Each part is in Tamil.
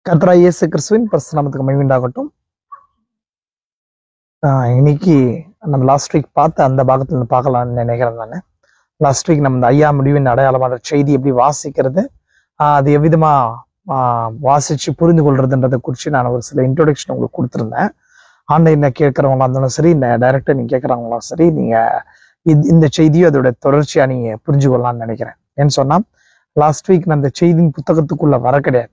கர்த்தராகிய இயேசு கிறிஸ்துவின் பரிசுத்த நாமத்துக்கு மகிமை உண்டாகட்டும். இன்னைக்கு நம்ம லாஸ்ட் வீக் பார்த்த அந்த பாகத்துல இருந்து பார்க்கலாம்னு நினைக்கிறேன். நான் லாஸ்ட் வீக் நம்ம இந்த ஐயா முடிவின் அடையாளமான செய்தி எப்படி வாசிக்கிறது, அது எவ்விதமா வாசிச்சு புரிந்து கொள்றதுன்றதை குறித்து நான் ஒரு சில இன்ட்ரோடக்ஷன் உங்களுக்கு கொடுத்துருந்தேன். ஆன்லைன்ல கேட்கறவங்களா இருந்தாலும் சரி, டைரக்டா நீங்க கேட்கறவங்களும் சரி, நீங்க இந்த செய்தியும் அதோட தொடர்ச்சியா நீங்க புரிஞ்சு கொள்ளலாம்னு நினைக்கிறேன். ஏன்னு சொன்னா லாஸ்ட் வீக் நான் அந்த செய்தியின் புத்தகத்துக்குள்ள வர கிடையாது.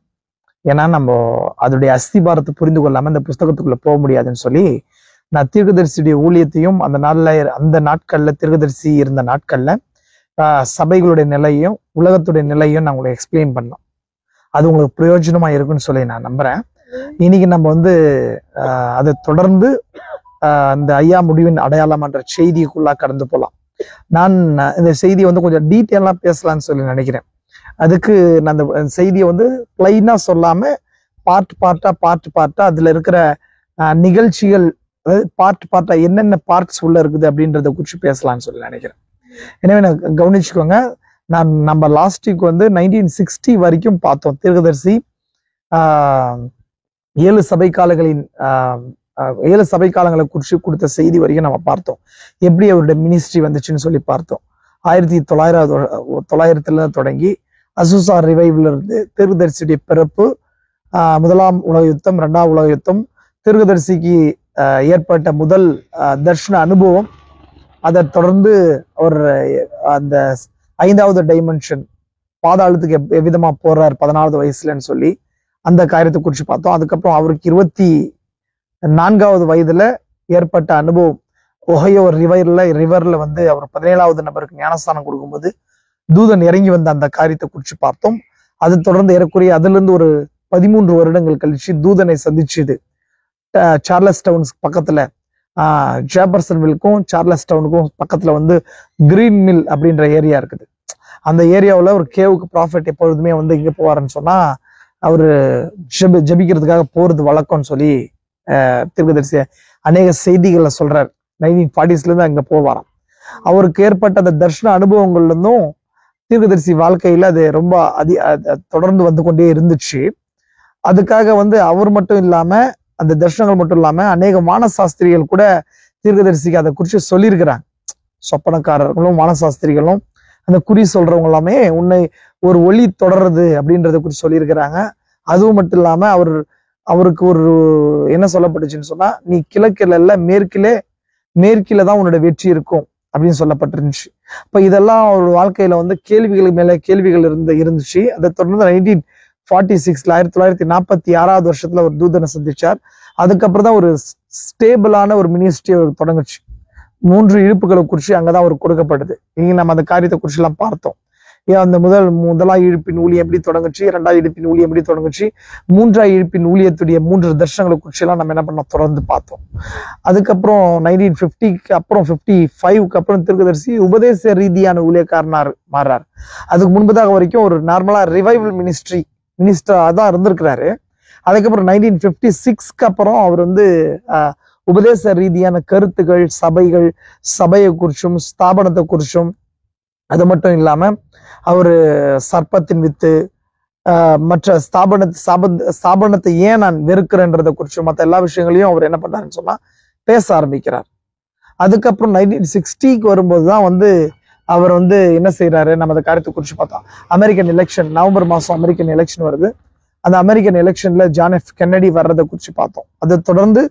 ஏன்னா நம்ம அதோடைய அஸ்திபாரத்தை புரிந்து கொள்ளாம இந்த புஸ்தகத்துக்குள்ள போக முடியாதுன்னு சொல்லி நான் தீர்க்கதரிசியுடைய ஊழியத்தையும் அந்த நாட்கள்ல தீர்க்கதரிசி இருந்த நாட்கள்ல சபைகளுடைய நிலையும் உலகத்துடைய நிலையும் நான் உங்களுக்கு எக்ஸ்பிளைன் பண்ணோம். அது உங்களுக்கு பிரயோஜனமா இருக்குன்னு சொல்லி நான் நம்புறேன். இன்னைக்கு நம்ம அதை தொடர்ந்து இந்த ஐயா முடிவின் அடையாளம்ன்ற செய்திக்குள்ளா கடந்து போகலாம். நான் இந்த செய்தியை கொஞ்சம் டீட்டெயிலா பேசலாம்னு சொல்லி நினைக்கிறேன். அதுக்கு நான் அந்த செய்தியை பிளைனா சொல்லாம பார்ட்டா அதுல இருக்கிற நிகழ்ச்சிகள், பார்ட்டா என்னென்ன பார்ட்ஸ் உள்ள இருக்குது அப்படின்றத குறித்து பேசலாம்னு சொல்லி நினைக்கிறேன். எனவே நான் கவனிச்சுக்கோங்க. நம்ம லாஸ்ட் வீக் 1960 வரைக்கும் பார்த்தோம். தீர்க்கதரிசி 7 சபை காலங்களை குறித்து கொடுத்த செய்தி வரைக்கும் நம்ம பார்த்தோம். எப்படி அவருடைய மினிஸ்ட்ரி வந்துச்சுன்னு சொல்லி பார்த்தோம். 1900 தொடங்கி அசூசா ரிவைவ்ல இருந்து தீர்க்கதரிசியுடைய பிறப்பு, முதலாம் உலக யுத்தம், 2ஆம் உலக யுத்தம், தீர்க்கதரிசிக்கு ஏற்பட்ட முதல் தர்ஷன அனுபவம், அதை தொடர்ந்து அவர் அந்த 5வது டைமென்ஷன் பாதாளத்துக்கு எவ்விதமா போறார் 14வது வயசுலன்னு சொல்லி அந்த காரியத்தை குறித்து பார்த்தோம். அதுக்கப்புறம் அவருக்கு 24வது வயதுல ஏற்பட்ட அனுபவம், ஒஹையோ ரிவர்ல அவர் 17வது நபருக்கு ஞானஸ்தானம் கொடுக்கும்போது தூதன் இறங்கி வந்த அந்த காரியத்தை குறித்து பார்த்தோம். அது தொடர்ந்து ஏறக்குறைய அதுல இருந்து ஒரு 13 வருடங்கள் கழிச்சு தூதனை சந்திச்சுது. சார்லஸ் டவுன்ஸ் பக்கத்துல, ஜேபர்சன்வில்க்கும் சார்லஸ் டவுனுக்கும் பக்கத்துல கிரீன் மில் அப்படின்ற ஏரியா இருக்குது. அந்த ஏரியாவில் ஒரு கேவுக்கு ப்ராஃபெட் எப்பொழுதுமே இங்க போவாருன்னு சொன்னா அவரு ஜபிக்கிறதுக்காக போறது வழக்கம்னு சொல்லி தீர்க்கதரிசி அநேக செய்திகளை சொல்றாரு. 1940s இருந்து அங்க போவாராம். அவருக்கு ஏற்பட்ட அந்த தர்ஷன அனுபவங்கள்ல இருந்தும் தீர்க்கதரிசி வாழ்க்கையில அது ரொம்ப தொடர்ந்து வந்து கொண்டே இருந்துச்சு. அதுக்காக அவர் மட்டும் இல்லாம, அந்த தர்ஷனங்கள் மட்டும் இல்லாம அநேக வானசாஸ்திரிகள் கூட தீர்க்கதரிசிக்கு அதை குறித்து சொல்லியிருக்கிறாங்க. சொப்பனக்காரர்களும் வானசாஸ்திரிகளும் அந்த குறி சொல்றவங்க எல்லாமே உன்னை ஒரு ஒளி தொடர்றது அப்படின்றத குறித்து சொல்லியிருக்கிறாங்க. அதுவும் மட்டும் இல்லாம அவருக்கு ஒரு என்ன சொல்லப்பட்டுச்சுன்னு சொன்னா, நீ கிழக்கில இல்ல மேற்கில தான் உன்னோட வெற்றி இருக்கும் அப்படின்னு சொல்லப்பட்டிருந்துச்சு. இப்ப இதெல்லாம் அவர் வாழ்க்கையில கேள்விகளுக்கு மேல கேள்விகள் இருந்துச்சு. அதை தொடர்ந்து 1946 1946வது வருஷத்துல ஒரு தூதனை சந்திச்சார். அதுக்கப்புறம் தான் ஒரு ஸ்டேபிளான ஒரு மினிஸ்ட்ரி அவர் தொடங்குச்சு. 3 இழுப்புகளை குறித்து அங்கதான் அவர் கொடுக்கப்படுது. இங்க நம்ம அந்த காரியத்தை குறிச்சு எல்லாம் பார்த்தோம். அந்த முதலாம் இழுப்பின் ஊழியம் எப்படி தொடங்குச்சு, 2ஆம் இழுப்பின் ஊழியம் எப்படி தொடங்குச்சு, 3ஆம் இழுப்பின் ஊழியத்துடைய 3 தர்ஷனங்களை குறிச்சு எல்லாம் நம்ம என்ன பண்ணோம், தொடர்ந்து பார்த்தோம். அதுக்கப்புறம் 1950க்கு அப்புறம் 55க்கு அப்புறம் தீர்க்கதரிசி உபதேச ரீதியான ஊழியக்காரனார் மாறுறார். அதுக்கு முன்பதாக வரைக்கும் ஒரு நார்மலா ரிவைவல் மினிஸ்டரா தான் இருந்திருக்கிறாரு. அதுக்கப்புறம் 1956க்கு அப்புறம் அவர் உபதேச ரீதியான கருத்துக்கள், சபையை குறிச்சும் ஸ்தாபனத்தை குறிச்சும், அது மட்டும் இல்லாம அவரு சர்ப்பத்தின் வித்து, மற்ற ஸ்தாபனத்தை ஏன் நான் வெறுக்கிறேன்றதை குறிச்சும் மற்ற எல்லா விஷயங்களையும் அவர் என்ன பண்றாருன்னு சொன்னா பேச ஆரம்பிக்கிறார். அதுக்கப்புறம் 1960க்கு வரும்போதுதான் அவர் என்ன செய்யறாரு, நம்ம அந்த காரியத்தை குறிச்சு பார்த்தோம். அமெரிக்கன் எலெக்ஷன், நவம்பர் மாசம் அமெரிக்கன் எலெக்ஷன் வருது. அந்த அமெரிக்கன் எலெக்ஷன்ல ஜான் எஃப் கென்னடி வர்றதை குறிச்சு பார்த்தோம். அதை தொடர்ந்து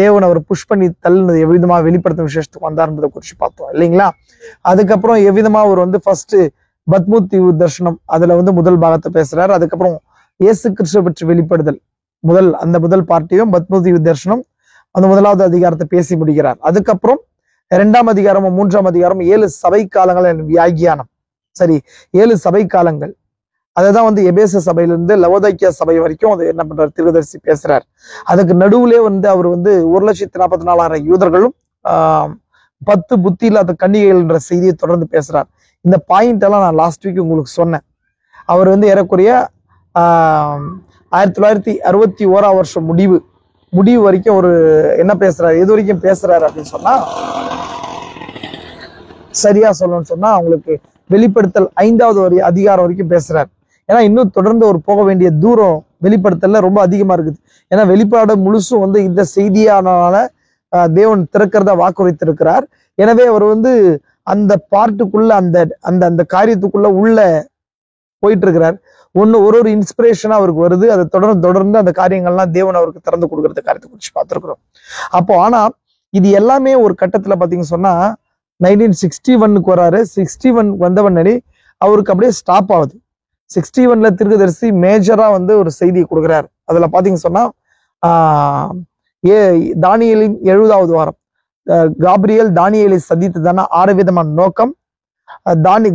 தேவன் அவர் புஷ் பண்ணி தள்ளினது எவ்விதமா வெளிப்படுத்தும் விசேஷத்துக்கு வந்தார்ன்றதை குறிச்சு பார்த்தோம் இல்லைங்களா. அதுக்கப்புறம் எவ்விதமா அவர் ஃபர்ஸ்ட் பத்மூத் தீவு தர்ஷனம், அதுல முதல் பாகத்தை பேசுறாரு. அதுக்கப்புறம் இயேசு கிறிஸ்துவ பற்றி வெளிப்படுதல் முதல் பார்ட்டியும் பத்மூத் தீவு தர்ஷனம் அந்த 1வது அதிகாரத்தை பேசி முடிக்கிறார். அதுக்கப்புறம் 2ஆம் அதிகாரமும் 3ஆம் அதிகாரமும் 7 சபை காலங்கள் வியாகியானம், சரி 7 சபை காலங்கள். அதைதான் எபேச சபையிலிருந்து லவோதைக்கியா சபை வரைக்கும் அது என்ன பண்றாரு, தீர்க்கதரிசி பேசுறார். அதுக்கு நடுவுலே அவர் 1,44,000 யூதர்களும் 10 புத்தி இல்லாத கன்னிகைகள்ன்ற செய்தியை தொடர்ந்து பேசுறார். இந்த பாயிண்ட் எல்லாம் நான் லாஸ்ட் வீக் உங்களுக்கு சொன்னேன். அவர் ஏறக்குறைய 1961ஆம் வருஷம் முடிவு வரைக்கும் ஒரு என்ன பேசுறாரு, எது வரைக்கும் பேசுறாரு அப்படின்னு சொன்னா, சரியா சொல்லணும்னு சொன்னா அவங்களுக்கு வெளிப்படுத்தல் 5வது அதிகாரம் வரைக்கும் பேசுறாரு. ஏன்னா இன்னும் தொடர்ந்து ஒரு போக வேண்டிய தூரம் வெளிப்படுத்தல ரொம்ப அதிகமா இருக்குது. ஏன்னா வெளிப்பாடு முழுசும் வந்து இந்த செய்தியானால தேவன் திறக்கிறதா வாக்குறுத்திருக்கிறார். எனவே அவர் வந்து அந்த பார்ட்டுக்குள்ள அந்த அந்த அந்த காரியத்துக்குள்ள உள்ள போயிட்டு இருக்கிறார். ஒரு இன்ஸ்பிரேஷனா அவருக்கு வருது. அதை தொடர்ந்து அந்த காரியங்கள்லாம் தேவன் அவருக்கு திறந்து கொடுக்கறது காரியத்தை குறிச்சு பார்த்திருக்கிறோம். அப்போ ஆனா இது எல்லாமே ஒரு கட்டத்துல பாத்தீங்கன்னு சொன்னா 1961 வராரு. 61 வந்தவனே அவருக்கு அப்படியே ஸ்டாப் ஆகுது. 61 தீர்க்கதரிசி மேஜரா வந்து ஒரு செய்தி கொடுக்குறாரு. அதுல பாத்தீங்கன்னு சொன்னா தானியேலின் 70வது வாரம் காபிரியல் தானியேலை சந்தித்ததான 6 விதமான நோக்கம்.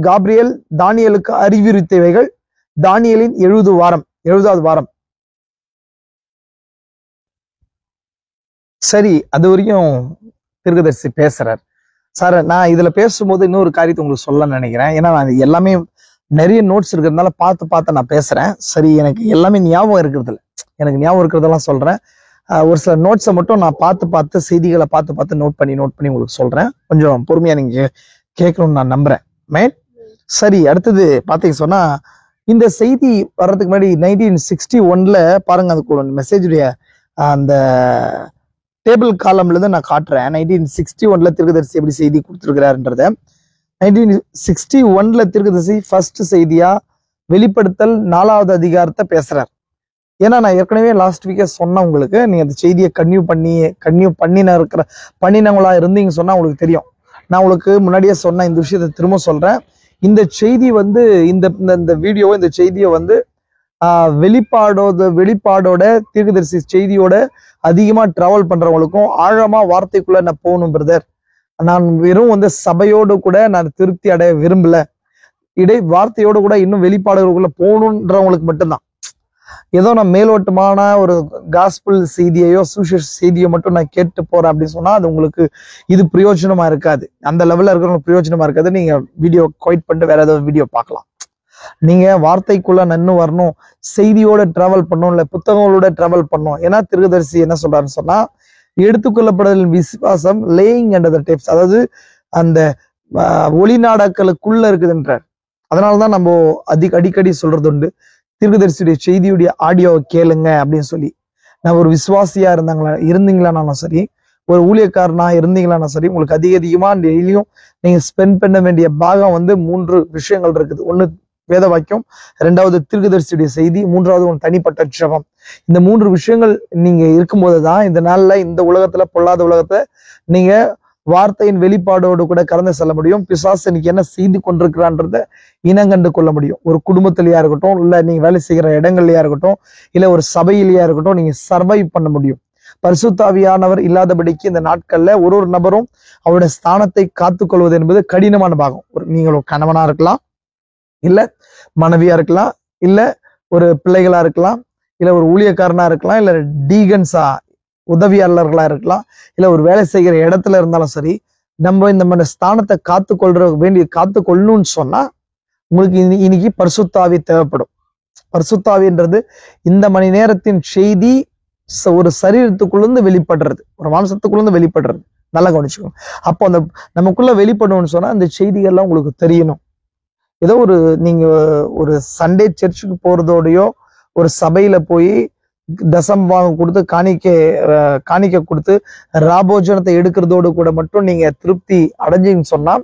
காபிரியல் தானியேலுக்கு அறிவுறுத்தியவைகள். தானியேலின் 70வது வாரம். சரி, அது வரையும் தீர்க்கதரிசி பேசுறார். சார், நான் இதுல பேசும்போது இன்னொரு காரியத்தை உங்களுக்கு சொல்ல நினைக்கிறேன். ஏன்னா நான் எல்லாமே நிறைய நோட்ஸ் இருக்கிறதுனால பார்த்து நான் பேசுறேன். சரி, எனக்கு எல்லாமே ஞாபகம் இருக்கிறது இல்லை. எனக்கு ஞாபகம் இருக்கிறதெல்லாம் சொல்றேன். ஒரு சில நோட்ஸை மட்டும் நான் பார்த்து செய்திகளை பார்த்து நோட் பண்ணி உங்களுக்கு சொல்றேன். கொஞ்சம் பொறுமையா நீங்க கேட்கணும்னு நான் நம்புறேன். மேட் சரி, அடுத்தது பாத்தீங்க சொன்னா இந்த செய்தி வர்றதுக்கு முன்னாடி 1961 பாருங்க, அதுக்கு மெசேஜுடைய அந்த டேபிள் காலம்ல இருந்து நான் காட்டுறேன். 1961 தீர்க்கதரிசி எப்படி செய்தி கொடுத்திருக்கிறாருன்றத. 1961 தீர்க்கதரிசி ஃபர்ஸ்ட் செய்தியா வெளிப்படுத்தல் 4வது அதிகாரத்தை பேசுறார். ஏன்னா நான் ஏற்கனவே லாஸ்ட் வீக்கே சொன்னேன் உங்களுக்கு. நீங்க அந்த செய்தியை கன்யூ பண்ணினவங்களா இருந்தீங்க சொன்னா உங்களுக்கு தெரியும். நான் உங்களுக்கு முன்னாடியே சொன்ன இந்த விஷயத்தை திரும்ப சொல்றேன். இந்த செய்தி வந்து இந்த வீடியோவை இந்த செய்தியை வந்து வெளிப்பாடோட தீர்க்கதரிசி செய்தியோட அதிகமா டிராவல் பண்றவங்களுக்கும் ஆழமா வார்த்தைக்குள்ள நான் போகணும் பிரதர். நான் வெறும் வந்து சபையோடு கூட நான் திருப்தி அடைய விரும்பல. வார்த்தையோடு கூட இன்னும் வெளிப்பாடுகளுக்குள்ள போகணுன்றவங்களுக்கு மட்டும்தான். ஏதோ நான் மேலோட்டமான ஒரு காஸ்பிள் செய்தியையோ சுவிசேஷ செய்தியோ மட்டும் நான் கேட்டு போறேன் அப்படின்னு சொன்னா அது உங்களுக்கு இது பிரயோஜனமா இருக்காது. அந்த லெவல்ல இருக்கிறவங்களுக்கு பிரயோஜனமா இருக்காது. நீங்க வீடியோ குவைட் பண்ணிட்டு வேற ஏதாவது வீடியோ பார்க்கலாம். நீங்க வார்த்தைக்குள்ள நன்னு வரணும், செய்தியோட டிராவல் பண்ணணும், இல்ல புத்தகங்களோட டிராவல் பண்ணணும். ஏன்னா தீர்க்கதரிசி என்ன சொல்றாருன்னு சொன்னா எடுத்துக்கொள்ளப்படுதலின் விசுவாசம் லேயிங் அண்டர் த டேப்ஸ், அதாவது அந்த ஒளிநாடாக்களுக்குள்ள இருக்குதுன்றார். அதனாலதான் நம்ம அடிக்கடி சொல்றது உண்டு, தீர்க்கதரிசியுடைய செய்தியுடைய ஆடியோவை கேளுங்க அப்படின்னு சொல்லி. நான் ஒரு விசுவாசியா இருந்தீங்களானாலும் சரி, ஒரு ஊழியக்காரனா இருந்தீங்களானா சரி, உங்களுக்கு அதிகமா டெய்லியும் நீங்க ஸ்பெண்ட் பண்ண வேண்டிய பாகம் வந்து 3 விஷயங்கள் இருக்குது. 1 வேத வாக்கியம், 2வது தீர்க்கதரிசியுடைய செய்தி, 3வது உன் தனிப்பட்ட ஜெபம். இந்த 3 விஷயங்கள் நீங்க இருக்கும்போதுதான் இந்த நாள்ல இந்த உலகத்துல பொல்லாத உலகத்துல நீங்க வார்த்தையின் வெளிப்பாடோடு கூட கடந்து செல்ல முடியும். பிசாசு இன்னைக்கு என்ன செய்து கொண்டிருக்கிறான்றத இனங்கண்டு கொள்ள முடியும். ஒரு குடும்பத்திலேயா இருக்கட்டும், இல்ல நீங்க வேலை செய்கிற இடங்கள்லயா இருக்கட்டும், இல்ல ஒரு சபையிலேயா இருக்கட்டும், நீங்க சர்வைவ் பண்ண முடியும். பரிசுத்தாவியானவர் இல்லாதபடிக்கு இந்த நாட்கள்ல ஒரு நபரும் அவருடைய ஸ்தானத்தை காத்துக்கொள்வது என்பது கடினமான பாகம். நீங்கள் ஒரு கணவனா இருக்கலாம், இல்ல மனைவியா இருக்கலாம், இல்ல ஒரு பிள்ளைகளா இருக்கலாம், இல்ல ஒரு ஊழியக்காரனா இருக்கலாம், இல்ல டீகன்ஸா உதவியாளர்களா இருக்கலாம், இல்ல ஒரு வேலை செய்கிற இடத்துல இருந்தாலும் சரி, நம்ம இந்த ஸ்தானத்தை காத்துக்கொள்ளணும்னு சொன்னா உங்களுக்கு இன்னைக்கு பரிசுத்தாவி தேவைப்படும். பரிசுத்தாவின்றது இந்த மணி நேரத்தின் செய்தி ஒரு சரீரத்துக்குள்ளேருந்து வெளிப்படுறது, ஒரு மாம்சத்துக்குள்ளேருந்து வெளிப்படுறது. நல்லா கவனிச்சுக்கணும். அப்போ அந்த நமக்குள்ள வெளிப்படணும்னு சொன்னா அந்த செய்திகள்லாம் உங்களுக்கு தெரியணும். ஏதோ நீங்க ஒரு சண்டே சர்ச்சுக்கு போறதோடையோ, ஒரு சபையில போய் தசம்பாகம் கொடுத்து காணிக்க கொடுத்து ராபோஜனத்தை எடுக்கிறதோடு கூட மட்டும் நீங்க திருப்தி அடைஞ்சிங்கன்னு சொன்னா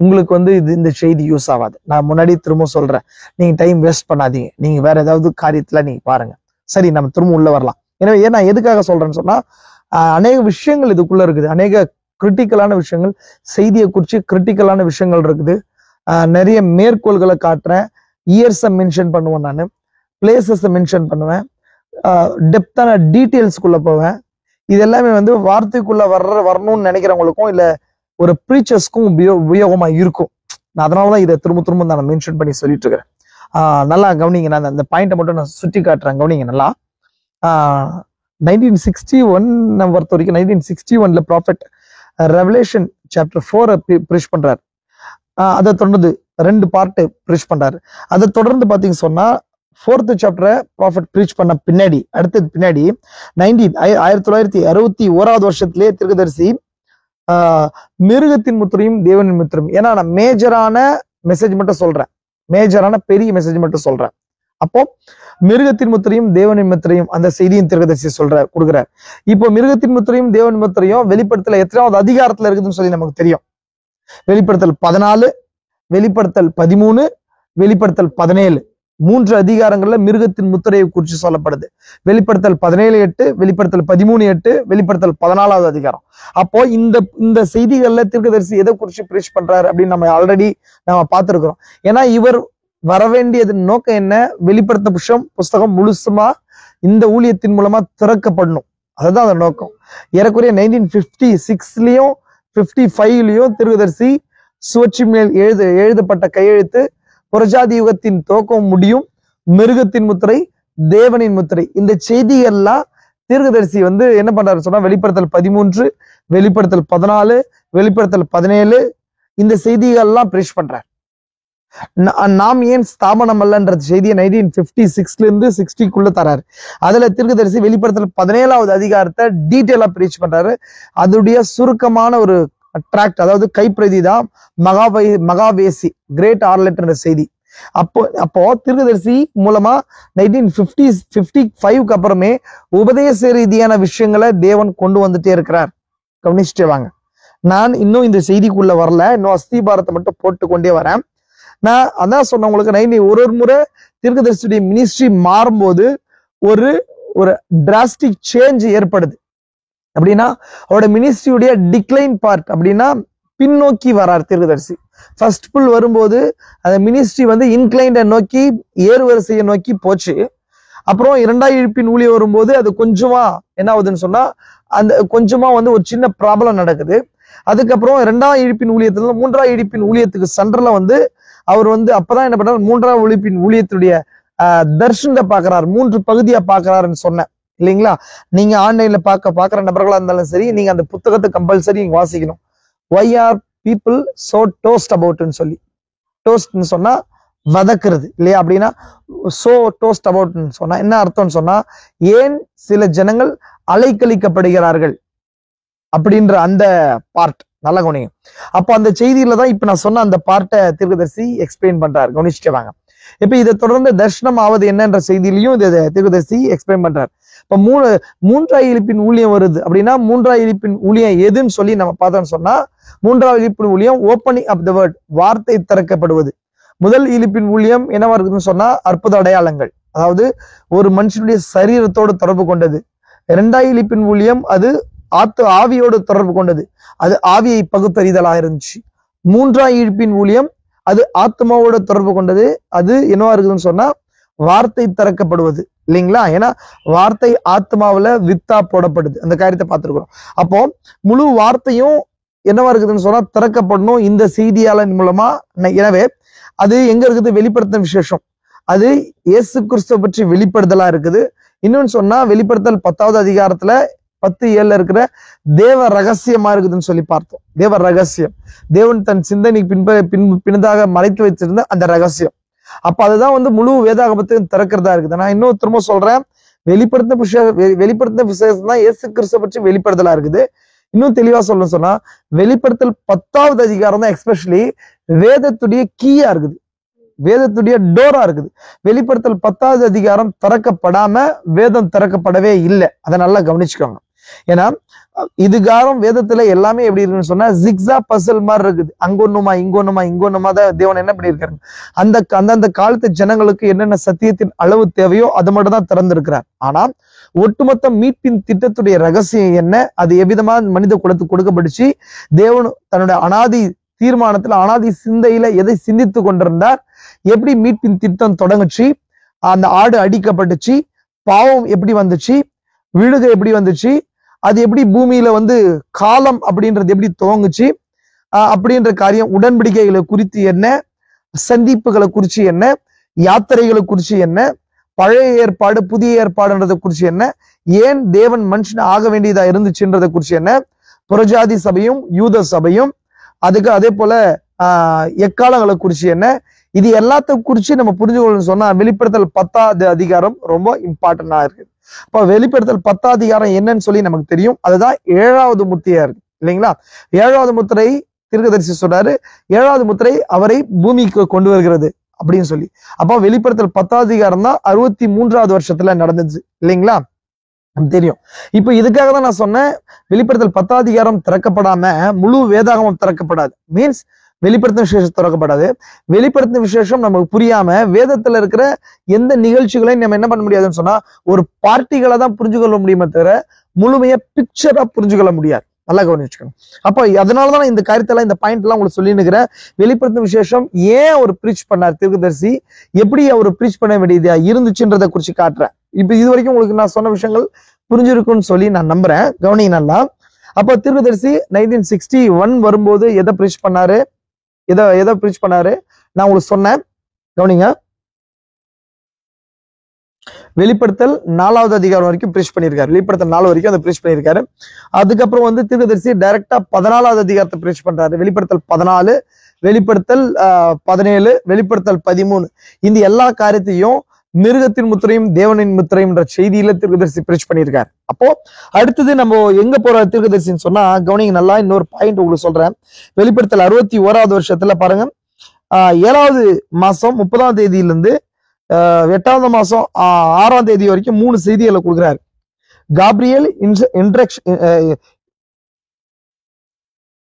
உங்களுக்கு வந்து இந்த செய்தி யூஸ் ஆகாது. நான் முன்னாடி திரும்ப சொல்றேன், நீங்க டைம் வேஸ்ட் பண்ணாதீங்க. நீங்க வேற ஏதாவது காரியத்துல நீங்க பாருங்க. சரி, நம்ம திரும்ப உள்ள வரலாம். எனவே நான் எதுக்காக சொல்றேன்னு சொன்னா அநேக விஷயங்கள் இதுக்குள்ள இருக்குது. அநேக கிரிட்டிக்கலான விஷயங்கள், செய்தியை குறிச்சு கிரிட்டிக்கலான விஷயங்கள் இருக்குது. நிறைய மேற்கோள்களை காட்டுறேன், இயர்ஸை மென்ஷன் பண்ணுவேன், நான் பிளேசஸை மென்ஷன் பண்ணுவேன், டெப்தான டீட்டெயில்ஸ்குள்ள போவேன். இது எல்லாமே வந்து வார்த்தைக்குள்ள வரணும்னு நினைக்கிறவங்களுக்கும் இல்ல ஒரு ப்ரீச்சர்ஸ்க்கும் உபயோகமா இருக்கும். நான் அதனாலதான் இதை திரும்ப நான் மென்ஷன் பண்ணி சொல்லிட்டு இருக்கிறேன். நல்லா கவனிங்க. நான் அந்த பாயிண்ட்டை மட்டும் நான் சுட்டி காட்டுறேன், கவனிங்க நல்லா. 1961 பொறுத்த வரைக்கும் 1961 ப்ராஃபெட் ரெவலேஷன் சாப்டர் 4 ப்ரீச் பண்றாரு. அதை தொடர்ந்து 2 பார்ட் ப்ரீச் பண்றாரு. அதை தொடர்ந்து பாத்தீங்க சொன்னா 4th சாப்டரை ப்ராஃபெட் ப்ரீச் பண்ண பின்னாடி 1961 வருஷத்திலேயே தீர்க்கதரிசி மிருகத்தின் முத்திரையும் தேவனின் முத்திரையும், ஏன்னா நான் மேஜரான மெசேஜ் மட்டும் சொல்றேன், மேஜரான பெரிய மெசேஜ் மட்டும் சொல்றேன். அப்போ மிருகத்தின் முத்திரையும் தேவனின் முத்திரையும் அந்த செய்தியின் தீர்க்கதரிசி கொடுக்குறார். இப்போ மிருகத்தின் முத்திரையும் தேவனின் முத்திரையும் வெளிப்படுத்தல எத்தனாவது அதிகாரத்துல இருக்குதுன்னு சொல்லி நமக்கு தெரியும். வெளிப்படுத்தல் 14, வெளிப்படுத்தல் 13, வெளிப்படுத்தல் 17, 3 அதிகாரங்கள்ல மிருகத்தின் முத்திரையை குறித்து சொல்லப்படுது. வெளிப்படுத்தல் 17:8, வெளிப்படுத்தல் 13:8, வெளிப்படுத்தல் 14வது அதிகாரம். அப்போ இந்த செய்திகள்ல தீர்க்கதரிசி எதை குறிச்சு பிரீச் பண்றாரு அப்படின்னு நம்ம ஆல்ரெடி பார்த்திருக்கிறோம். ஏன்னா இவர் வரவேண்டியது நோக்கம் என்ன? வெளிப்படுத்த புஸ்தகம் முழுசுமா இந்த ஊழியத்தின் மூலமா திறக்கப்படணும். அதுதான் அந்த நோக்கம். ஏறக்குறைய 1956லயும் 55லயும் தீர்க்கதரிசி சுவற்றி மேல் எழுதப்பட்ட கையெழுத்து புரஜாதி யுகத்தின் துவக்கம் முடியும், மிருகத்தின் முத்திரை, தேவனின் முத்திரை, இந்த செய்திகள்லாம் தீர்க்கதரிசி என்ன பண்றாரு சொன்னா வெளிப்படுத்தல் 13, வெளிப்படுத்தல் 14, வெளிப்படுத்தல் 17 இந்த செய்திகள்லாம் பிரீச் பண்றார். நாம் ஏன் ஸ்தாபனம் அல்லன்ற செய்தியை 1956ல இருந்து 60க்குள்ள தராரு. அதுல தீர்க்கதரிசி வெளிப்படுத்தல் 17வது அதிகாரத்தை டீட்டெயிலா பிரீச் பண்றாரு. அதோடைய சுருக்கமான ஒரு ட்ராக்ட், அதாவது கைப்பிரதி தான் மகாவேசி கிரேட் ஆர்லெட்ன்ற செய்தி. அப்போ தீர்க்கதரிசி மூலமா 1955க்கு அப்புறமே உபதேச ரீதியான விஷயங்களை தேவன் கொண்டு வந்துட்டே இருக்கிறார். கவனிச்சுட்டே வாங்க. நான் இன்னும் இந்த செய்திக்குள்ள வரல, இன்னும் அஸ்திபாரத்தை மட்டும் போட்டு கொண்டே வரேன். நான் அதான் சொன்னவங்களுக்கு ஒரு முறை தீர்க்கதரிசியுடைய மினிஸ்ட்ரி மாறும்போது ஒரு டிராஸ்டிக் சேஞ்ச் ஏற்படுது. அப்படின்னா அவரோட மினிஸ்ட்ரியுடைய டிக்ளைன் பார்ட், அப்படின்னா பின்னோக்கி வரார் தீர்க்கதரிசி. ஃபர்ஸ்ட் புல் வரும்போது அந்த மினிஸ்ட்ரி இன்க்ளைண்ட நோக்கி ஏறுவரிசையை நோக்கி போச்சு. அப்புறம் 2ஆம் இழுப்பின் ஊழியம் வரும்போது அது கொஞ்சமா என்ன ஆகுதுன்னு சொன்னா அந்த கொஞ்சமா ஒரு சின்ன ப்ராப்ளம் நடக்குது. அதுக்கப்புறம் 2ஆம் இழுப்பின் ஊழியத்துல 3ஆம் இழுப்பின் ஊழியத்துக்கு சென்டர்ல அவர் அப்பதான் என்ன பண்றாரு, 3ஆம் இழுப்பின் ஊழியத்துடைய தர்ஷனத்தை பாக்குறாரு, 3 பகுதியா பாக்குறாருன்னு சொன்னேன் இல்லைங்களா? நீங்க ஆன்லைன்ல பாக்குற நபர்களா இருந்தாலும் சரி, நீங்க அந்த புத்தகத்தை கம்பல்சரி நீங்க வாசிக்கணும். Why are people so toast aboutன்னு சொல்லி, டோஸ்ட்னு சொன்னா வதக்குறது இல்லையா? அப்படின்னா சோ டோஸ்ட் அபவுட்னு சொன்னா என்ன அர்த்தம்னு சொன்னா, ஏன் சில ஜனங்கள் அலைக்கழிக்கப்படுகிறார்கள் அப்படின்ற அந்த பார்ட் நல்லா கவனிங்க. அப்போ அந்த செய்தியில தான் இப்ப நான் சொன்ன அந்த பார்ட்டை தீர்க்கதரிசி எக்ஸ்பிளைன் பண்றாரு. கவனிச்சுட்டு வாங்க. இப்ப இதை தொடர்ந்து தர்ஷனம் ஆவது என்னன்ற செய்தியிலையும் இதை தீர்க்கதரிசி எக்ஸ்பிளைன் பண்றாரு. இப்ப 3ஆம் இழுப்பின் ஊழியம் வருது அப்படின்னா 3ஆம் இழுப்பின் ஊழியம் எதுன்னு சொல்லி நம்ம பார்த்தோம்னு சொன்னா, 3ஆம் இழுப்பின் ஊழியம் ஓப்பனிங் ஆஃப் த வேர்ட், வார்த்தை திறக்கப்படுவது. முதல் இழுப்பின் ஊழியம் என்னவா இருக்குதுன்னு சொன்னா அற்புத அடையாளங்கள், அதாவது ஒரு மனுஷனுடைய சரீரத்தோடு தொடர்பு கொண்டது. 2ஆம் இழுப்பின் ஊழியம் அது ஆவியோடு தொடர்பு கொண்டது, அது ஆவியை பகுத்தறிதலா இருந்துச்சு. 3ஆம் இழுப்பின் ஊழியம் அது ஆத்மாவோட தொடர்பு கொண்டது, அது என்னவா இருக்குதுன்னு சொன்னா வார்த்தை திறக்கப்படுவது இல்லைங்களா? ஏன்னா வார்த்தை ஆத்மாவில வித்தா போடப்படுது, அந்த காரியத்தை பார்த்திருக்கிறோம். அப்போ முழு வார்த்தையும் என்னவா இருக்குதுன்னு சொன்னா திறக்கப்படணும் இந்த செய்தியாளன் மூலமா. எனவே அது எங்க இருக்குது? வெளிப்படுத்தும் விசேஷம், அது இயேசு கிறிஸ்துவ பற்றி வெளிப்படுத்தலா இருக்குது. இன்னொன்னு சொன்னா வெளிப்படுத்தல் 10வது அதிகாரத்துல 10:7 இருக்கிற தேவ ரகசியமா இருக்குதுன்னு சொல்லி பார்த்தோம். தேவ ரகசியம், தேவன் தன் சிந்தனை பின்னதாக மறைத்து வச்சிருந்த அந்த ரகசியம். அப்ப அதுதான் முழு வேதாகமத்தையும் திறக்கிறதா இருக்குது. நான் இன்னும் திரும்ப சொல்றேன், வெளிப்படுத்த விசேஷம் தான் இயேசு கிறிஸ்துவ பற்றி வெளிப்படுத்தலா இருக்குது. இன்னும் தெளிவா சொல்லணும்னு சொன்னா வெளிப்படுத்தல் 10வது அதிகாரம் தான் எஸ்பெஷலி வேதத்துடைய கீயா இருக்குது, வேதத்துடைய டோரா இருக்குது. வெளிப்படுத்தல் 10வது அதிகாரம் திறக்கப்படாம வேதம் திறக்கப்படவே இல்லை. அதை நல்லா கவனிச்சுக்கோங்க. ஏன்னா இதுகாரம் வேதத்துல எல்லாமே எப்படி இருக்குன்னு சொன்னா ஜிக்ஸா பசல் மாதிரி இருக்குது. அங்கொன்னுமா இங்கொன்னுமா இங்கொன்னுமா தான் தேவன் என்ன பண்ணியிருக்காரு, அந்தந்த காலத்து ஜனங்களுக்கு என்னென்ன சத்தியத்தின் அளவு தேவையோ அது மட்டும் தான் திறந்திருக்கிறார். ஆனா ஒட்டுமொத்த மீட்பின் திட்டத்துடைய ரகசியம் என்ன, அது எவ்விதமா மனித குலத்துக்கு கொடுக்கப்பட்டுச்சு, தேவன் தன்னுடைய அனாதி தீர்மானத்துல அனாதி சிந்தையில எதை சிந்தித்து கொண்டிருந்தார், எப்படி மீட்பின் திட்டம் தொடங்குச்சு, அந்த ஆடு அடிக்கப்பட்டுச்சு, பாவம் எப்படி வந்துச்சு, விழுகை எப்படி வந்துச்சு, அது எப்படி பூமியில காலம் அப்படின்றது எப்படி துவங்குச்சு அப்படின்ற காரியம், உடன்படிக்கைகளை குறித்து என்ன, சந்திப்புகளை குறிச்சு என்ன, யாத்திரைகளை குறிச்சு என்ன, பழைய ஏற்பாடு புதிய ஏற்பாடுன்றதை குறிச்சு என்ன, ஏன் தேவன் மனுஷன் ஆக வேண்டியதா இருந்துச்சுன்றதை குறிச்சு என்ன, புறஜாதி சபையும் யூத சபையும் அதுக்கு அதே போல எக்காலங்களை குறிச்சு என்ன, இது எல்லாத்தையும் குறிச்சு நம்ம புரிஞ்சுக்கணும்னு சொன்னா வெளிப்படுத்தல் 10வது அதிகாரம் ரொம்ப இம்பார்ட்டன்டா இருக்கு. அப்ப வெளிப்படுத்தல் 10வது அதிகாரம் என்னன்னு சொல்லி நமக்கு தெரியும், அதுதான் 7வது முத்திரையா இருக்கு இல்லைங்களா? 7வது முத்திரை தீர்க்கதரிசி சொல்றாரு, 7வது முத்திரை அவரை பூமிக்கு கொண்டு வருகிறது. அப்படின்னு சொல்லி. அப்போ வெளிப்படுத்தல் 10வது அதிகாரம் தான் 63வது வருஷத்துல நடந்துச்சு இல்லைங்களா, தெரியும். இப்ப இதுக்காக தான் நான் சொன்னேன், வெளிப்படுத்தல் 10வது அதிகாரம் திறக்கப்படாம முழு வேதாகமம் திறக்கப்படாது. மீன்ஸ் வெளிப்படுத்தும் விசேஷம் திறக்கப்படாது. வெளிப்படுத்தும் விசேஷம் நமக்கு புரியாம வேதத்துல இருக்கிற எந்த நிகழ்ச்சிகளையும் நம்ம என்ன பண்ண முடியாதுன்னு சொன்னா ஒரு பார்ட்டிகளை தான் புரிஞ்சு கொள்ள முடியுமே தவிர முழுமையா பிக்சரா புரிஞ்சுக்கொள்ள முடியாது. நல்லா கவனிச்சுக்கணும். அப்போ அதனாலதான் நான் இந்த காரியத்தெல்லாம் இந்த பாயிண்ட் எல்லாம் உங்களுக்கு சொல்லி நிற்கிறேன். வெளிப்படுத்தும் விசேஷம் ஏன் அவர் பிரீச் பண்ணார் தீர்க்கதரிசி, எப்படி அவர் பிரீச் பண்ண வேண்டியதா இருந்துச்சுன்றதை குறிச்சு காட்டுறேன். இப்ப இது வரைக்கும் உங்களுக்கு நான் சொன்ன விஷயங்கள் புரிஞ்சிருக்கும்னு சொல்லி நான் நம்புறேன். கவனிங்க நல்லா. அப்போ தீர்க்கதரிசி 1961 வரும்போது எதை பிரீச் பண்ணாரு, எதை பிரீச் பண்ணாரு நான் உங்களுக்கு சொன்னேன். கவனிங்க, வெளிப்படுத்தல் 4வது அதிகாரம் வரைக்கும் பிரீச் பண்ணியிருக்காரு. வெளிப்படுத்தல் 4 வரைக்கும் அதை பிரீச் பண்ணியிருக்காரு. அதுக்கப்புறம் வந்து தீர்க்கதரிசி டைரக்டா 14வது அதிகாரத்தை பிரீச் பண்றாரு. வெளிப்படுத்தல் 14, வெளிப்படுத்தல் 17, வெளிப்படுத்தல் 13. இந்த எல்லா காரியத்தையும் மிருகத்தின் முத்திரையும் தேவனின் முத்திரையும் என்ற செய்தியில தீர்க்கதரிசி பிரீச் பண்ணியிருக்காரு. அப்போ அடுத்தது நம்ம எங்க போற தீர்க்கதரிசின்னு சொன்னா கவனிங்க நல்லா, இன்னொரு பாயிண்ட் உங்களுக்கு சொல்றேன். வெளிப்படுத்தல் 61வது வருஷத்துல பாருங்க, 7வது மாசம் 30ஆம் தேதியிலிருந்து 8வது மாசம் 6ஆம் தேதி வரைக்கும் 3 செய்திகளை கொடுக்குறாரு. Gabriel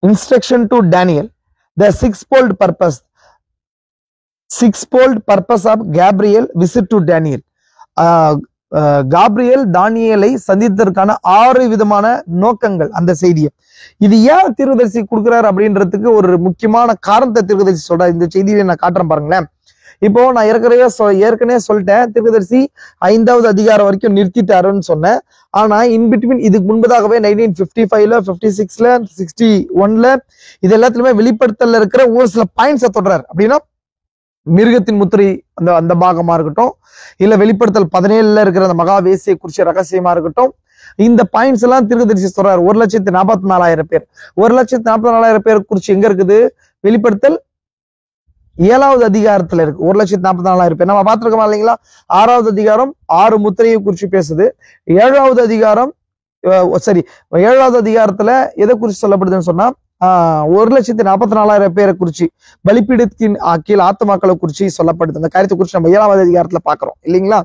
instruction to Daniel, the sixfold purpose of Gabriel visit to Daniel. Gabriel தானியேலை சந்தித்ததற்கான 6 விதமான நோக்கங்கள் அந்த செய்தியை. இது ஏன் தீர்க்கதரிசி கொடுக்குறாரு அப்படின்றதுக்கு ஒரு முக்கியமான காரணத்தை தீர்க்கதரிசி சொல்றாரு. இந்த செய்தியை நான் காட்டுறேன் பாருங்களேன். இப்போ நான் ஏற்கனவே சொல்லிட்டேன், தீர்க்கதரிசி 5வது அதிகாரம் வரைக்கும் நிறுத்திட்டாருன்னு சொன்னேன். ஆனா இன்பிட்வீன் இதுக்கு முன்பதாகவே 1955ல 56ல 61ல இது எல்லாத்துலயுமே வெளிப்படுத்தல இருக்கிற ஒரு சில பாயிண்ட்ஸை தொடறாரு. அப்படின்னா மிருகத்தின் முத்திரை அந்த பாகமா இருக்கட்டும், இல்ல வெளிப்படுத்தல் 17ல இருக்கிற அந்த மகா வேசியை குறிச்ச ரகசியமா இருக்கட்டும், இந்த பாயிண்ட்ஸ் எல்லாம் தீர்க்கதரிசி சொல்றாரு. 1,44,000 பேர், 1,44,000 பேர் குறிச்சு எங்க இருக்குது, வெளிப்படுத்தல் 7வது அதிகாரத்துல இருக்கு. 1,44,000 பேர் நம்ம பார்த்திருக்கோமா இல்லைங்களா. 6வது அதிகாரம் 6 முத்திரையை குறிச்சு பேசுது. 7வது அதிகாரம் 7வது அதிகாரத்துல எதை குறிச்சு சொல்லப்படுதுன்னு சொன்னா 1,44,000 பேரை குறிச்சு பலிபீடத்தின் கீழ் ஆத்மாக்களை குறிச்சு சொல்லப்படுது. அந்த காரியத்தை குறிச்சு நம்ம 7வது அதிகாரத்துல பாக்குறோம் இல்லைங்களா.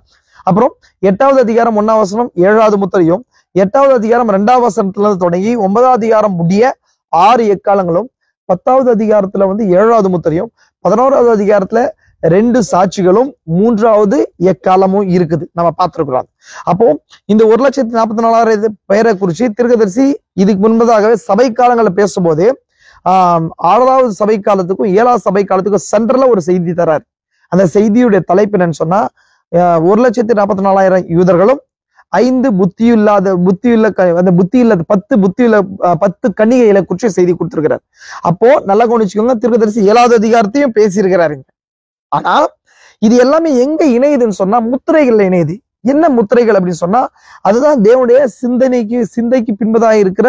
அப்புறம் 8வது அதிகாரம் 1ஆம் வசனம் 7வது முத்திரையும், 8வது அதிகாரம் 2ஆம் வசனத்துல இருந்து தொடங்கி 9வது அதிகாரம் முடிய 6 எக்காலங்களும், 10வது அதிகாரத்துல வந்து 7வது முத்திரையும், 11வது அதிகாரத்துல 2 சாட்சிகளும், 3வது எக்காலமும் இருக்குது நம்ம பார்த்திருக்கிறோம். அப்போ இந்த 1,44,000 பேரை குறிச்சு தீர்க்கதரிசி இதுக்கு முன்பதாகவே சபை காலங்களை பேசும்போது 6வது சபை காலத்துக்கும் 7வது சபை காலத்துக்கும் சென்டர்ல ஒரு செய்தி தராரு. அந்த செய்தியுடைய தலைப்பு என்னன்னு சொன்னா 1,44,000 யூதர்களும் 5 10 கன்னிகைகளை குறிச்சு செய்தி கொடுத்திருக்கிறார். அப்போ நல்லா கவனிச்சுக்கோங்க, தீர்க்கதரிசி 7வது அதிகாரத்தையும் பேசியிருக்கிறாருங்க. ஆனா இது எல்லாமே எங்க இணையுதுன்னு சொன்னா முத்திரைகள்ல இணையுது. என்ன முத்திரைகள் அப்படின்னு சொன்னா அதுதான் தேவனுடைய சிந்தைக்கு பின்பதாக இருக்கிற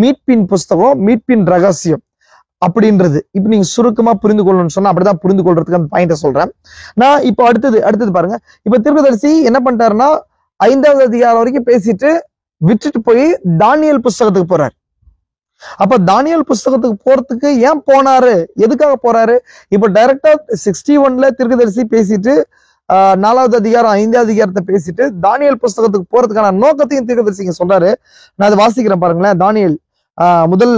மீட்பின் புஸ்தகம், மீட்பின் ரகசியம் அப்படின்றது. இப்ப நீங்க சுருக்கமா புரிந்து கொள்ளணும்னு சொன்னா அப்படிதான் புரிந்து கொள்றதுக்கு அந்த பாயிண்ட சொல்றேன் நான். இப்போ அடுத்தது பாருங்க. இப்ப தீர்க்கதரிசி என்ன பண்ணிட்டாருன்னா 5வது அதிகாரம் வரைக்கும் பேசிட்டு விட்டுட்டு போய் தானியேல் புஸ்தகத்துக்கு போறாரு. அப்ப தானியேல் புஸ்தகத்துக்கு போறதுக்கு ஏன் போனாரு, எதுக்காக போறாரு? இப்ப டைரக்டா 61ல தீர்க்கதரிசி பேசிட்டு 4வது அதிகாரம் 5வது அதிகாரத்தை பேசிட்டு தானியேல் புஸ்தகத்துக்கு போறதுக்கான நோக்கத்தையும் தீர்க்கதரிசி சொல்றாரு. நான் அதை வாசிக்கிறேன் பாருங்களேன். தானியேல் முதல்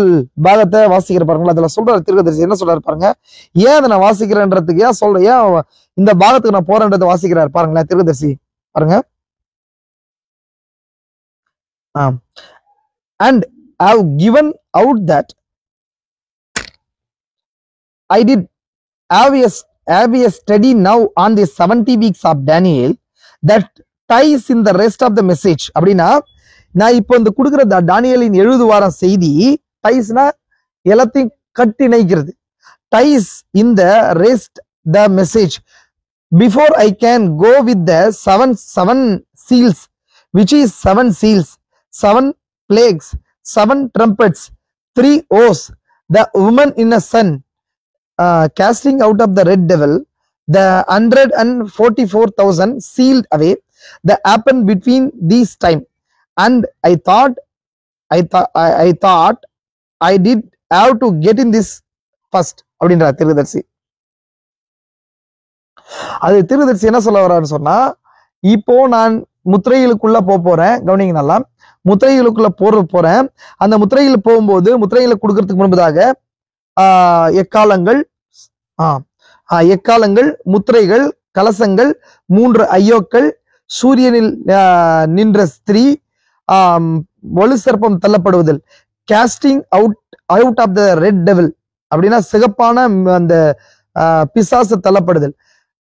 பாகத்தை வாசிக்கிற பாருங்களா. அதுல சொல்றாரு தீர்க்கதரிசி என்ன சொல்றாரு பாருங்க. ஏன் அதை நான் வாசிக்கிறேன்றதுக்கு ஏன் சொல்றேன், ஏன் இந்த பாகத்துக்கு நான் போறேன்றதை வாசிக்கிறாரு பாருங்களேன் தீர்க்கதரிசி பாருங்க. And I have given out that I did have a study now on the 70 weeks of Daniel that ties in the rest of the message. அப்படின்னா நான் இப்போ இந்த கொடுக்கிற தானியேலின் 70 வாரம் செய்தி டைஸ்னா எல்லாத்தையும் கட்டி இணைக்கிறது. Ties in the rest the message before I can go with the seven seals, which is 7 seals, 7 plagues, 7 trumpets, 3 oaths, the woman in a sun, casting out of the red devil, the 144,000 sealed away, the happened between these time, and I thought I did have to get in this first அப்படின்ற தீர்க்கதரிசி. அது தீர்க்கதரிசி என்ன சொல்ல வர்றாருன்னு சொன்னா, இப்போ நான் முத்திரைகளுக்குள்ள போறேன், கவனிங்க நல்லா, முத்திரைகளுக்குள்ள போறேன். அந்த முத்திரைகள் போகும்போது முத்திரைகளை கொடுக்கறதுக்கு முன்பதாக எக்காலங்கள் எக்காலங்கள், முத்திரைகள், கலசங்கள், 3 ஐயோக்கள், சூரியனில் நின்ற ஸ்திரீ, வலு சர்ப்பம் தள்ளப்படுவதில், casting out of the red devil அப்படின்னா சிகப்பான அந்த பிசாசு தள்ளப்படுதல்,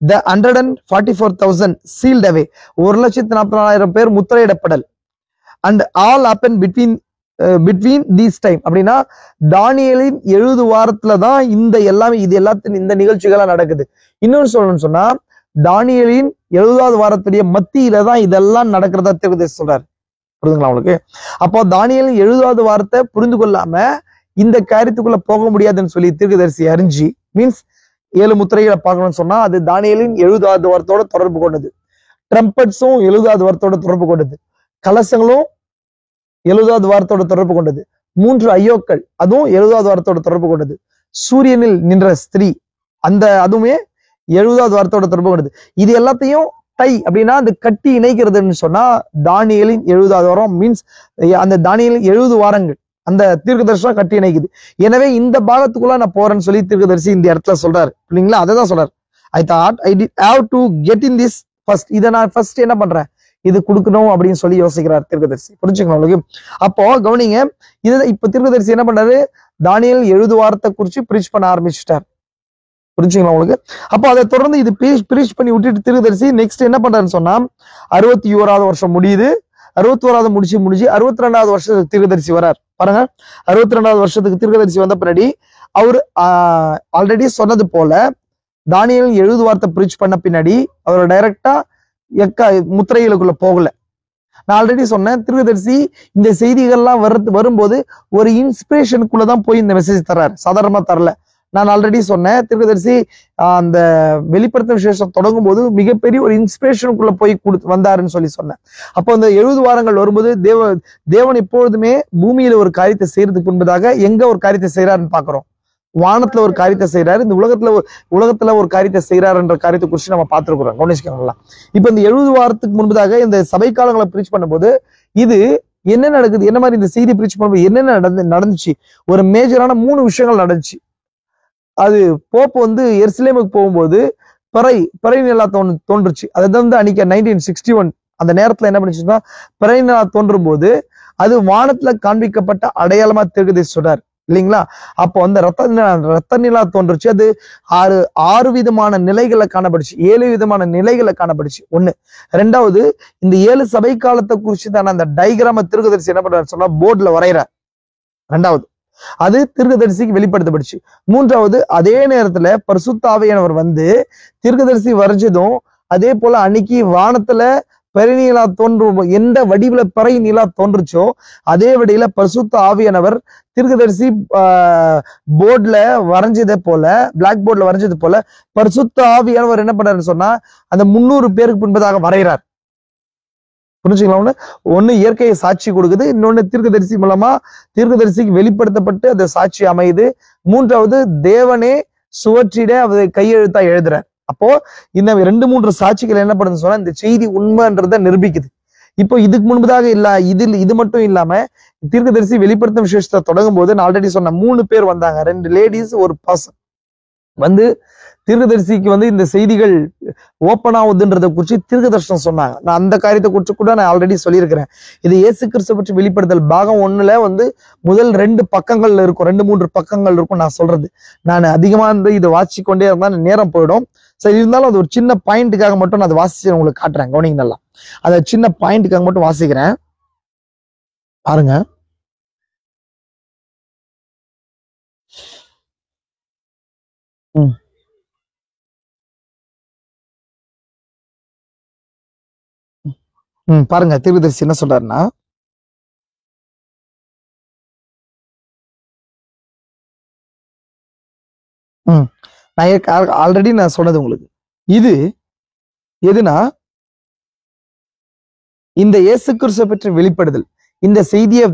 த 144,000 சீல்ட் அவே, 1,44,000 பேர் முத்திரையிடப்படல், and all happen between these time அப்படின்னா தானியேலின் 70 வாரத்துல தான் இந்த எல்லாமே இது எல்லாத்தையும் இந்த நிகழ்ச்சிகள்லாம் நடக்குது. இன்னொன்னு சொல்லணும்னு சொன்னா தானியேலின் 70வது வாரத்துடைய மத்தியில தான் இதெல்லாம் நடக்கிறதா தீர்க்கதரிசி சொல்றாரு. புரியுதுங்களா உங்களுக்கு? அப்போ தானியேலின் 70வது வாரத்தை புரிந்து கொள்ளாம இந்த காரியத்துக்குள்ள போக முடியாதுன்னு சொல்லி தீர்க்கதரிசி அறிஞ்சு மீன்ஸ் 7 முத்திரைகளை பார்க்கணும்னு சொன்னா அது தானியேலின் 70வது வாரத்தோட தொடர்பு கொண்டது. ட்ரம்பட்ஸும் 70வது வாரத்தோட தொடர்பு கொண்டது. கலசங்களும் 70வது வாரத்தோட தொடர்பு கொண்டது. 3 ஐயோக்கள் அதுவும் 70வது வாரத்தோட தொடர்பு கொண்டது. சூரியனில் நின்ற ஸ்திரீ அதுவுமே 70வது வாரத்தோட தொடர்பு கொண்டது. இது எல்லாத்தையும் டை அப்படின்னா அது கட்டி இணைக்கிறதுன்னு சொன்னா தானியேலின் 70வது வாரம் மீன்ஸ் அந்த தானியேலின் 70 வாரங்கள் அந்த தீர்க்கதரிசனம் கட்டி இணைக்குது. எனவே இந்த பாகத்துக்குள்ள நான் போறேன்னு சொல்லி தீர்க்கதரிசி இந்த இடத்துல சொல்றாரு இல்லைங்களா? அதை தான் சொல்றாரு. I thought I did have to get in this first. இதை நான் ஃபர்ஸ்ட் என்ன பண்றேன், இது கொடுக்கணும் அப்படின்னு சொல்லி யோசிக்கிறார் தீர்க்கதரிசி. புரிஞ்சுக்கணும் உங்களுக்கு? அப்போ கவனிங்க, இது இப்ப தீர்க்கதரிசி என்ன பண்றாரு, தானியேல் 70 வாரத்தை குறிச்சு பிரீச் பண்ண ஆரம்பிச்சுட்டார். புரிஞ்சுங்களா உங்களுக்கு? அப்போ அதை தொடர்ந்து இது பிரீச் பண்ணி விட்டுட்டு தீர்க்கதரிசி நெக்ஸ்ட் என்ன பண்றாருன்னு சொன்னா 61வது வருஷம் முடியுது. 61வது முடிச்சு 62வது வருஷத்துக்கு தீர்க்கதரிசி வரார். பாருங்க, 62வது வருஷத்துக்கு தீர்க்கதரிசி வந்த பின்னாடி அவர் ஆல்ரெடி சொன்னது போல தானியேல் 70 வாரத்தை பிரீச் பண்ண பின்னாடி அவர் டைரக்டா முத்திரைகளுக்குள்ள போகல. நான் ஆல்ரெடி சொன்னேன், தீர்க்கதரிசி இந்த செய்திகள்லாம் வரும்போது ஒரு இன்ஸ்பிரேஷனுக்குள்ளதான் போய் இந்த மெசேஜ் தர்றாரு, சாதாரணமா தரல. நான் ஆல்ரெடி சொன்னேன், தீர்க்கதரிசி அந்த வெளிப்படுத்த விசேஷம் தொடங்கும் போது மிகப்பெரிய ஒரு இன்ஸ்பிரேஷனுக்குள்ள போய் வந்தாருன்னு சொல்லி சொன்னேன். அப்போ அந்த 70 வாரங்கள் வரும்போது தேவன் எப்பொழுதுமே பூமியில ஒரு காரியத்தை செய்யறதுக்கு முன்பதாக எங்க ஒரு காரியத்தை செய்யறாருன்னு பாக்குறோம். வானத்துல ஒரு காரியத்தை செய்யறாரு, இந்த உலகத்துல ஒரு காரியத்தை செய்யறாருன்ற காரியத்தை குறித்து நம்ம பார்த்திருக்கிறோம். கவனிச்சுக்கோங்களா? இப்ப இந்த 70 வாரத்துக்கு முன்பதாக இந்த சபை காலங்களை பிரீச் பண்ணும்போது இது என்ன நடக்குது, என்ன மாதிரி இந்த செய்தி பிரீச் பண்ணும்போது என்னென்ன நடந்துச்சு, ஒரு மேஜரான 3 விஷயங்கள் நடந்துச்சு. அது போப் எருசலேமுக்கு போகும்போது பிறை நிலா தோன்றுச்சு. அது அன்னைக்கு 1961 அந்த நேரத்துல என்ன பண்ணிச்சுன்னா பிறை நிலா தோன்றும் போது அது வானத்துல காண்பிக்கப்பட்ட அடையாளமா தீர்க்கதரிசி சொல்றாரு இல்லைங்களா? அப்போ அந்த ரத்த நிலா தோன்றுச்சு. அது 6 விதமான நிலைகளை காணப்படுச்சு, 7 விதமான நிலைகளை காணப்படுச்சு. 1. 2வது, இந்த 7 சபை காலத்தை குறிச்சு தானே அந்த டைகிராம தீர்க்கதரிசி என்ன பண்றாரு சொன்னா போர்ட்ல வரைகிறார். 2வது, அது தீர்க்கதரிசிக்கு வெளிப்படுத்தப்படுச்சு. 3வது, அதே நேரத்துல பரிசுத்த ஆவியானவர் தீர்க்கதரிசி வரைஞ்சதும் அதே போல அன்னைக்கு வானத்துல பிறை நிலா தோன்றும் எந்த வடிவுல பிறை நிலா தோன்றுச்சோ அதே வடியில பரிசுத்த ஆவியானவர் தீர்க்கதரிசி போர்ட்ல வரைஞ்சதை போல, பிளாக் போர்ட்ல வரைஞ்சது போல பரிசுத்த ஆவியானவர் என்ன பண்றாருன்னு சொன்னா அந்த 300 பேருக்கு முன்பதாக வரைகிறார். புரிஞ்சுக்கலாம்? ஒண்ணு இயற்கையை சாட்சி கொடுக்குது, இன்னொன்னு தீர்க்கதரிசி மூலமா தீர்க்கதரிசிக்கு வெளிப்படுத்தப்பட்டு அந்த சாட்சி அமையுது. 3வது, தேவனே சுவற்றிட அதை கையெழுத்தா எழுதுறார். அப்போ இந்த 2-3 சாட்சிகள் என்ன பண்ணுதுன்னு சொன்னா இந்த செய்தி உண்மைன்றத நிரூபிக்குது. இப்போ இதுக்கு முன்பதாக இது மட்டும் இல்லாம தீர்க்கதரிசி வெளிப்படுத்தும் விசேஷத்தை தொடங்கும் போது நான் ஆல்ரெடி சொன்ன 3 பேர் வந்தாங்க, 2 லேடிஸ் ஒரு பர்சன் தீர்க்கதரிசிக்கு இந்த செய்திகள் ஓப்பன் ஆகுதுன்றதை குறிச்சு தீர்க்கதரிசனம் சொன்னாங்க. நான் அந்த காரியத்தை குறிச்சு கூட நான் ஆல்ரெடி சொல்லியிருக்கிறேன். இது இயேசு கிறிஸ்து பற்றி வெளிப்படுத்தல் பாகம் 1ல முதல் 2 பக்கங்கள்ல இருக்கும், 2-3 பக்கங்கள் இருக்கும். நான் சொல்றது நான் அதிகமா இதை வாசிச்சு கொண்டே இருந்தா நேரம் போயிடும். சரி, இருந்தாலும் அது ஒரு சின்ன பாயிண்ட்டுக்காக மட்டும் நான் அதை வாசிச்சு உங்களுக்கு காட்டுறேன். கவனிங்க நல்லா, அதை சின்ன பாயிண்ட்டுக்காக மட்டும் வாசிக்கிறேன் பாருங்க. பாருங்க தீர்க்கதரிசி என்ன சொல்றாருன்னா, நான் ஆல்ரெடி நான் சொன்னது உங்களுக்கு இது எதுனா இந்த இயேசு கிறிஸ்துவை பற்றி வெளிப்படுதல். இந்த செய்தியை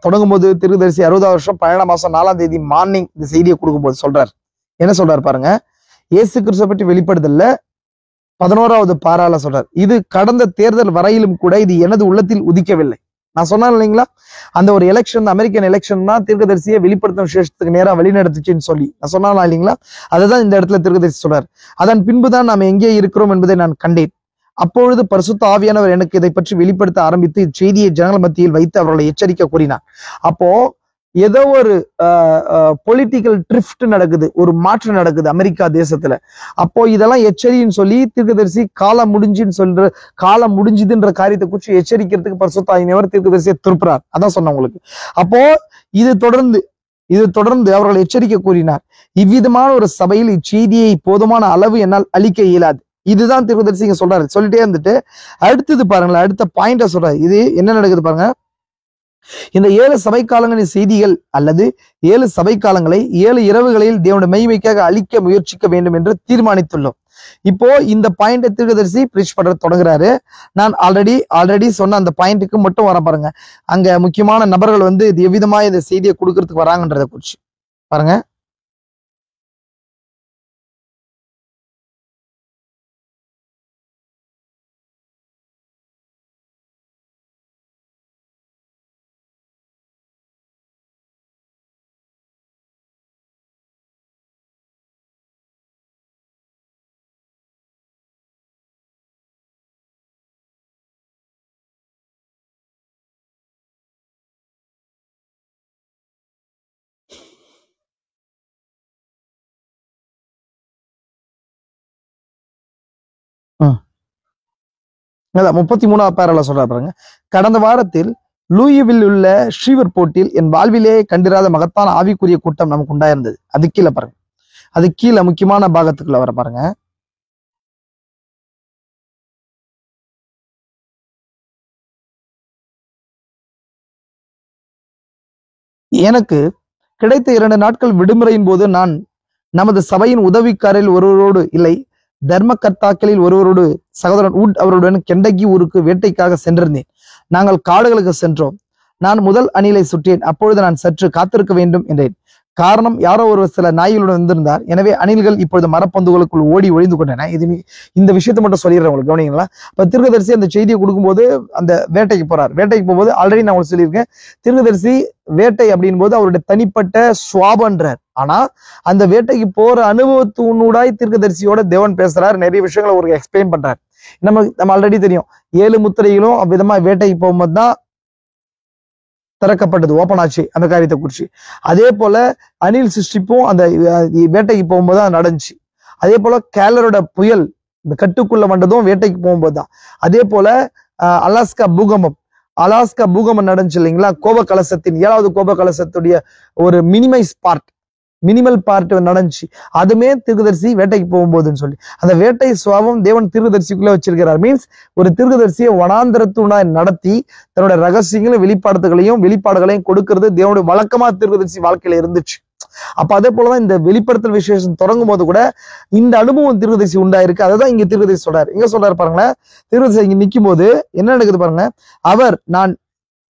தொடங்கும் போது தீர்க்கதரிசி 60வது வருஷம் 12ஆம் மாசம் 4ஆம் தேதி மார்னிங் இந்த செய்தியை கொடுக்கும் போது சொல்றாரு. என்ன சொல்றாரு பாருங்க, இயேசு கிறிஸ்துவை பற்றி வெளிப்படுதல்ல 11வது பாரால சொல்றார், இது கடந்த தேர்தல் வரையிலும் கூட இது எனது உள்ளத்தில் உதிக்கவில்லை. நான் சொன்னேன் இல்லைங்களா, அந்த ஒரு எலெக்ஷன், அமெரிக்கன் எலெக்ஷன் தான் தீர்க்கதரிசியை வெளிப்படுத்தும் விசேஷத்துக்கு நேரா வழிநடத்துச்சுன்னு சொல்லி நான் சொன்னா இல்லைங்களா. அதுதான் இந்த இடத்துல தீர்க்கதரிசி சொல்றார். அதன் பின்புதான் நாம் எங்கே இருக்கிறோம் என்பதை நான் கண்டேன். அப்பொழுது பரிசுத்த ஆவியானவர் எனக்கு இதை பற்றி வெளிப்படுத்த ஆரம்பித்து இச்செய்தியை ஜனங்கள் மத்தியில் வைத்து அவர்களை எச்சரிக்கை கூறினார். அப்போ ஏதோ ஒரு பொலிட்டிக்கல் ட்ரிஃப்ட் நடக்குது, ஒரு மாற்றம் நடக்குது அமெரிக்கா தேசத்துல. அப்போ இதெல்லாம் எச்சரின்னு சொல்லி தீர்க்கதரிசி காலம் முடிஞ்சுதுன்ற காரியத்தை குறித்து எச்சரிக்கிறதுக்கு பரிசுத்த ஆவியானவர் தீர்க்கதரிசியை திருப்புறார். அதான் சொன்ன உங்களுக்கு. அப்போ இது தொடர்ந்து அவர்கள் எச்சரிக்கை கூறினார். இவ்விதமான ஒரு சபையில் இச்செய்தியை போதுமான அளவு என்னால் அளிக்க இயலாது. இதுதான் தீர்க்கதரிசி இங்க சொல்றாரு. சொல்லிட்டே இருந்துட்டு அடுத்தது பாருங்களேன், அடுத்த பாயிண்ட சொல்றாரு. இது என்ன நடக்குது பாருங்க. இந்த 7 சபை காலங்களின் செய்திகள் அல்லது 7 சபை காலங்களை 7 இரவுகளில் தேவனுடைய மகிமைக்காக அழிக்க முயற்சிக்க வேண்டும் என்று தீர்மானித்துள்ளோம். இப்போ இந்த பாயிண்ட தீர்க்கதரிசி பிரீச் பண்ற தொடங்குறாரு. நான் ஆல்ரெடி சொன்ன அந்த பாயிண்ட்டுக்கு மட்டும் வர பாருங்க. அங்க முக்கியமான நபர்கள் வந்து இது எவ்விதமா இந்த செய்தியை கொடுக்கறதுக்கு வராங்கன்றதை குறிச்சு பாருங்க. அதான் 33வது பாரால சொல்றாரு பாருங்க. கடந்த வாரத்தில் லூயிவில் உள்ள ஸ்ரீவர் போர்ட்டில் என் வாழ்விலே கண்டிராத மகத்தான ஆவிக்குரிய கூட்டம் நமக்கு உண்டாயிருந்தது. அது கீழே பாருங்க, அது கீழே முக்கியமான பாகத்துக்குள்ள வர பாருங்க. எனக்கு கிடைத்த 2 நாட்கள் விடுமுறையின் போது நான் நமது சபையின் உதவிக்காரில் ஒருவரோடு இல்லை, தர்மகர்த்தாக்களில் ஒருவரோடு சகோதரன் உட் அவருடன் கெண்டகி ஊருக்கு வேட்டைக்காக சென்றிருந்தேன். நாங்கள் காடுகளுக்கு சென்றோம். நான் முதல் அணிலை சுற்றேன். அப்பொழுது நான் சற்று காத்திருக்க வேண்டும் என்றேன். காரணம், யாரோ ஒரு சில நாய்களுடன் வந்திருந்தார். எனவே அணில்கள் இப்பொழுது மரப்பந்துகளுக்குள் ஓடி ஒழிந்து கொண்டன. இந்த விஷயத்தை மட்டும் சொல்லிடுறேன் உங்களுக்கு, கவனிங்களா. இப்ப தீர்க்கதரிசி அந்த செய்தியை கொடுக்கும்போது அந்த வேட்டைக்கு போறார். வேட்டைக்கு போகும்போது ஆல்ரெடி நான் உங்களுக்கு சொல்லியிருக்கேன், தீர்க்கதரிசி வேட்டை அப்படின் போது அவருடைய தனிப்பட்ட சுவாபன்றார். ஆனா அந்த வேட்டைக்கு போற அனுபவத்தினூடாய் தீர்க்கதரிசியோட தேவன் பேசுறாரு. நிறைய விஷயங்களை ஒரு எக்ஸ்பிளைன் பண்றாரு. நம்ம ஆல்ரெடி தெரியும், 7 முத்திரைகளும் அவ்விதமா வேட்டைக்கு போகும்போது தான் திறக்கப்பட்டது, ஓப்பன் ஆச்சு அந்த காரியத்தை குறிச்சு. அதே போல அணில் சிருஷ்டிப்பும் அந்த வேட்டைக்கு போகும்போது தான் நடந்துச்சு. அதே போல கேலரோட புயல் இந்த கட்டுக்குள்ள வந்ததும் வேட்டைக்கு போகும்போது தான். அதே போல அலாஸ்கா பூகம்பம் நடந்துச்சு இல்லைங்களா. கோப கலசத்தின் 7வது கோப கலசத்துடைய ஒரு மினிமல் பார்ட் நடந்துச்சு. அதுமே தீர்க்கதரிசி வேட்டைக்கு போகும்போதுன்னு சொல்லி அந்த வேட்டை சுவாபம் தேவன் தீர்க்கதரிசிக்குள்ள வச்சிருக்கிறார். மீன்ஸ் ஒரு தீர்க்கதரிசியை வனாந்திரத்துனா நடத்தி தன்னுடைய ரகசியங்களையும் வெளிப்பாடுகளையும் கொடுக்கிறது தேவனுடைய வழக்கமா தீர்க்கதரிசி வாழ்க்கையில இருந்துச்சு. அப்ப அதே போலதான் இந்த வெளிப்படுத்தல் விசேஷம் தொடங்கும் போது கூட இந்த அனுபவம் தீர்க்கதரிசி உண்டாயிருக்கு. அதான் இங்க தீர்க்கதரிசி சொல்றாரு. இங்க சொல்றாரு பாருங்களேன், தீர்க்கதரிசி இங்க நிற்கும் போது என்ன நடக்குது பாருங்க. அவர்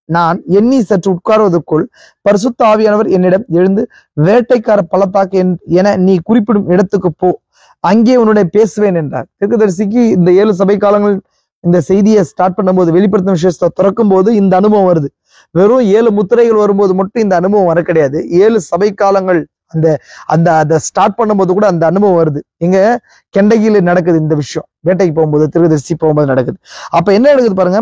நான் எண்ணி சற்று உட்கார்வதற்குள் பரிசுத்த ஆவியானவர் என்னிடம் எழுந்து, வேட்டைக்கார பள்ளத்தாக்கு என நீ குறிப்பிடும் இடத்துக்கு போ, அங்கே உன்னுடைய பேசுவேன் என்றார். தீர்க்கதரிசிக்கு இந்த 7 சபை காலங்கள் இந்த செய்தியை ஸ்டார்ட் பண்ணும்போது, வெளிப்படுத்தும் விசேஷத்தை திறக்கும் போது இந்த அனுபவம் வருது. வெறும் 7 முத்திரைகள் வரும்போது மட்டும் இந்த அனுபவம் வர கிடையாது. 7 சபை காலங்கள் அந்த ஸ்டார்ட் பண்ணும்போது கூட அந்த அனுபவம் வருது. இங்க கெண்டகியில நடக்குது இந்த விஷயம். வேட்டைக்கு போகும்போது, தீர்க்கதரிசி போகும்போது நடக்குது. அப்ப என்ன நடக்குது பாருங்க.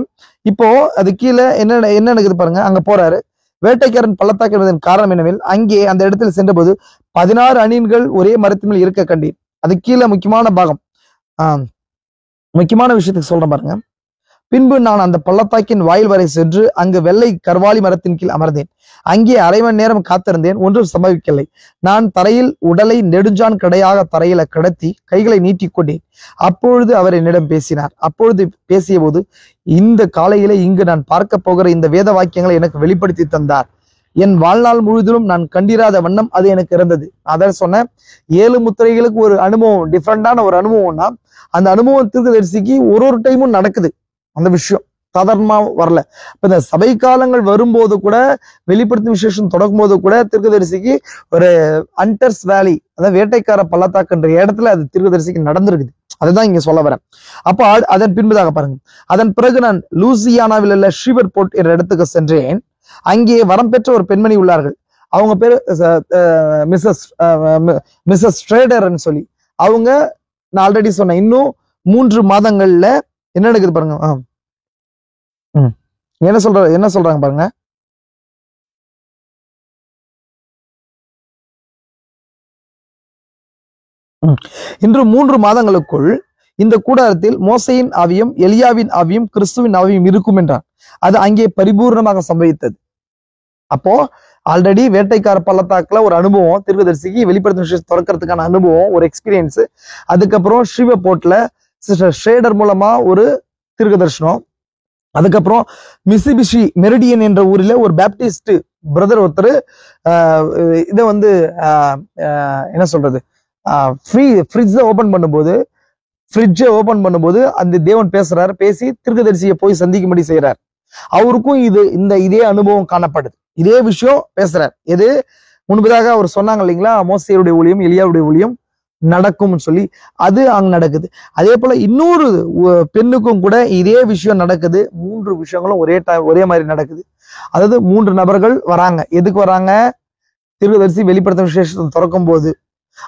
இப்போ அது கீழே என்ன நடக்குது பாருங்க. அங்க போறாரு. வேட்டைக்காரன் பள்ளத்தாக்கு என்பதன் காரணம் என்னவெனில், அங்கே அந்த இடத்துல சென்றபோது 16 அணில்கள் ஒரே மரத்தின் மேல் இருக்க கண்டேன். அது கீழே முக்கியமான பாகம், முக்கியமான விஷயத்துக்கு சொல்றேன் பாருங்க. பின்பு நான் அந்த பள்ளத்தாக்கின் வாயில் வரை சென்று அங்கு வெள்ளை கர்வாலி மரத்தின் கீழ் அமர்ந்தேன். அங்கே அரை மணி நேரம் காத்திருந்தேன். ஒன்றும் சம்பவிக்கவில்லை. நான் தரையில் உடலை நெடுஞ்சான் கடையாக தரையில கடத்தி கைகளை நீட்டிக்கொண்டேன். அப்பொழுது அவர் என்னிடம் பேசினார். அப்பொழுது பேசிய போது, இந்த காலையில இங்கு நான் பார்க்க போகிற இந்த வேத வாக்கியங்களை எனக்கு வெளிப்படுத்தி தந்தார். என் வாழ்நாள் முழுவதிலும் நான் கண்டிராத வண்ணம் அது எனக்கு இருந்தது. அதான் சொன்னேன், 7 முத்திரைகளுக்கு ஒரு அனுபவம், டிஃப்ரெண்டான ஒரு அனுபவம்னா அந்த அனுபவம் தீர்க்கதரிசிக்கு ஒரு டைமும் நடக்குது. அந்த விஷயம் சாதாரணமா வரல. இப்ப இந்த சபை காலங்கள் வரும்போது கூட, வெளிப்படுத்தும் விசேஷம் தொடங்கும் போது கூட தீர்க்கதரிசிக்கு ஒரு அண்டர்ஸ் வேலி, அதாவது வேட்டைக்கார பள்ளத்தாக்குன்ற இடத்துல அது தீர்க்கதரிசிக்கு நடந்திருக்குது. அதுதான் இங்க சொல்ல வரேன். அப்போ அதன் பின்பதாக பாருங்க, அதன் பிறகு நான் லூசியானாவில் உள்ள ஷீவர்போர்ட் என்ற இடத்துக்கு சென்றேன். அங்கே வரம் பெற்ற ஒரு பெண்மணி உள்ளார்கள். அவங்க பேரு மிஸ்ஸஸ் ஸ்ட்ரேடர்ன்னு சொல்லி. அவங்க நான் ஆல்ரெடி சொன்னேன், இன்னும் 3 மாதங்கள்ல என்ன நடக்குது பாருங்க. என்ன சொல்றாங்க பாருங்க. இன்று 3 மாதங்களுக்குள் இந்த கூடாரத்தில் மோசையின் ஆவியும் எலியாவின் ஆவியும் கிறிஸ்துவின் ஆவியும் இருக்கும் என்றார். அது அங்கே பரிபூர்ணமாக சம்பவித்தது. அப்போ ஆல்ரெடி வேட்டைக்கார பள்ளத்தாக்குல ஒரு அனுபவம், தீர்க்கதரிசிக்கு வெளிப்படுத்தும் விஷயம் திறக்கிறதுக்கான அனுபவம், ஒரு எக்ஸ்பீரியன்ஸ். அதுக்கப்புறம் ஸ்ரீவபோர்ட்ல சிஸ்டர் ஷேடர் மூலமா ஒரு தீர்க்க தரிசனம். அதுக்கப்புறம் மிசிபிஷி மெரிடியன் என்ற ஊரில் ஒரு பேப்டிஸ்ட் பிரதர் ஒருத்தர் இதை வந்து என்ன சொல்றது, ஃப்ரிட்ஜை ஓபன் பண்ணும்போது அந்த தேவன் பேசுறாரு. பேசி தீர்க்கதரிசியை போய் சந்திக்கும்படி செய்யறார். அவருக்கும் இதே அனுபவம் காணப்படுது. இதே விஷயம் பேசுறார். எது முன்பதாக அவர் சொன்னாங்க இல்லைங்களா, மோசேயுடைய ஊழியம் எலியாவுடைய ஊழியம் நடக்கும்னு சொல்லி, அது அங்க நடக்குது. அதே போல இன்னொரு பெண்ணுக்கும் கூட இதே விஷயம் நடக்குது. 3 விஷயங்களும் ஒரே மாதிரி நடக்குது. அதாவது 3 நபர்கள் வராங்க. எதுக்கு வராங்க? தீர்க்கதரிசி வெளிப்படுத்தும் விசேஷத்தை திறக்கும் போது.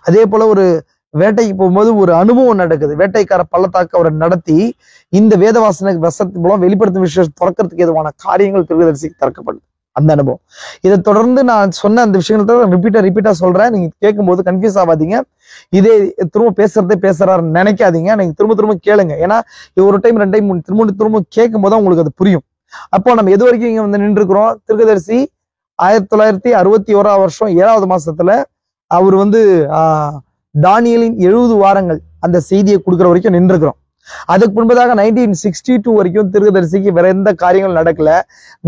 அதே போல ஒரு வேட்டைக்கு போகும்போது ஒரு அனுபவம் நடக்குது. வேட்டைக்கார பள்ளத்தாக்கு அவரை நடத்தி இந்த வேதவாசன வசத்தின் மூலம் வெளிப்படுத்தும் விசேஷம் திறக்கிறதுக்கு எதுவான காரியங்கள் தீர்க்கதரிசிக்கு திறக்கப்படுது. அந்த அனுபவம். இதை தொடர்ந்து நான் சொன்ன அந்த விஷயங்களை ரிப்பீட்டா சொல்றேன். நீங்க கேட்கும்போது கன்ஃபியூஸ் ஆகாதீங்க. இதே திரும்ப பேசுறாருன்னு நினைக்காதீங்க. நீங்க திரும்ப கேளுங்க. ஏன்னா ஒரு டைம் 2 டைம் திரும்ப கேட்கும் போது உங்களுக்கு அது புரியும். அப்போ நம்ம எது வரைக்கும் இங்க வந்து நின்று இருக்கிறோம்? தீர்க்கதரிசி 1961 வருஷம் 7வது மாசத்துல அவர் வந்து தானியேலின் 70 வாரங்கள் அந்த செய்தியை கொடுக்குற வரைக்கும் நின்று இருக்கிறோம். அதுக்கு முன்பதாக 1962 வரைக்கும் தீர்க்கதரிசிக்கு வேற எந்த காரியங்கள் நடக்கல.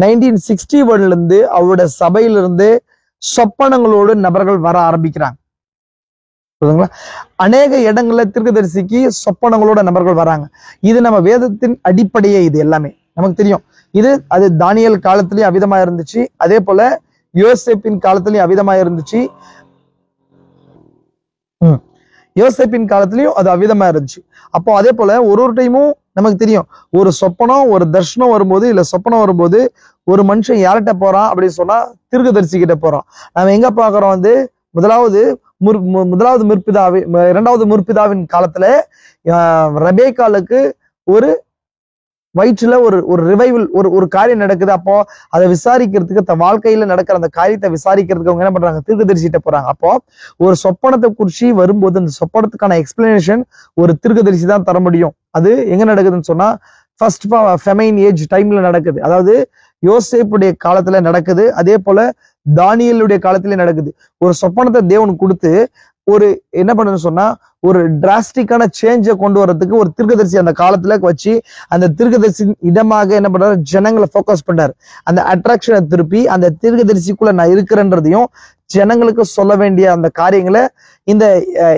1961 இருந்து அவருடைய சபையிலிருந்து சொப்பனங்களோடு நபர்கள் வர ஆரம்பிக்கிறாங்க. புரியுதுங்களா? அநேக இடங்கள்ல தீர்க்கதரிசிக்கு சொப்பனங்களோட நபர்கள் வராங்க. இது நம்ம வேதத்தின் அடிப்படையே. இது எல்லாமே நமக்கு தெரியும். அது தானியேல் காலத்திலயும் அவிதமா இருந்துச்சு. அதே போல யோசேப்பின் காலத்திலயும் அவிதமா இருந்துச்சு. யோசேப்பின் காலத்திலயும் அது அவிதமா இருந்துச்சு. அப்போ அதே போல ஒரு டைமும் நமக்கு தெரியும், ஒரு சொப்பனம் ஒரு தர்ஷனம் வரும்போது, இல்ல சொப்பனம் வரும்போது ஒரு மனுஷன் யார்கிட்ட போறான் அப்படின்னு சொன்னா தீர்க்கதரிசி கிட்ட போறான். நம்ம எங்க பாக்குறோம் வந்து முதலாவது முற்பிதாவி 2வது முற்பிதாவின் காலத்துல ரெபேக்காலுக்கு ஒரு வயிற்றுல ஒரு ரிவைவல் ஒரு காரியம் நடக்குது. அப்போ அதை விசாரிக்கிறதுக்கு வாழ்க்கையில நடக்கிற அந்த காரியத்தை விசாரிக்கிறதுக்கு அவங்க என்ன பண்றாங்க? தீர்க்கதரிசிட்ட போறாங்க. அப்போ ஒரு சொப்பனத்தை குறிச்சி வரும்போது அந்த சொப்பனத்துக்கான எக்ஸ்பிளனேஷன் ஒரு தீர்க்கதரிசி தான் தர முடியும். அது எங்க நடக்குதுன்னு சொன்னா ஃபர்ஸ்ட் ஃபெமைன் ஏஜ் டைம்ல நடக்குது. அதாவது யோசேப்புடைய காலத்துல நடக்குது. அதே போல தானியேலுடைய காலத்திலே நடக்குது. ஒரு சொப்பனத்தை தேவன் கொடுத்து ஒரு என்ன பண்ணுன்னு சொன்னா ஒரு டிராஸ்டிக்கான சேஞ்சை கொண்டு வரதுக்கு ஒரு தீர்க்கதரிசி அந்த காலத்துல வச்சு அந்த தீர்க்கதரிசி இடமாக என்ன பண்றாரு? ஜனங்களை ஃபோக்கஸ் பண்றாரு. அந்த அட்ராக்ஷனை திருப்பி அந்த தீர்க்கதரிசிக்குள்ள நான் இருக்கிறேன்றதையும் ஜனங்களுக்கு சொல்ல வேண்டிய அந்த காரியங்களை இந்த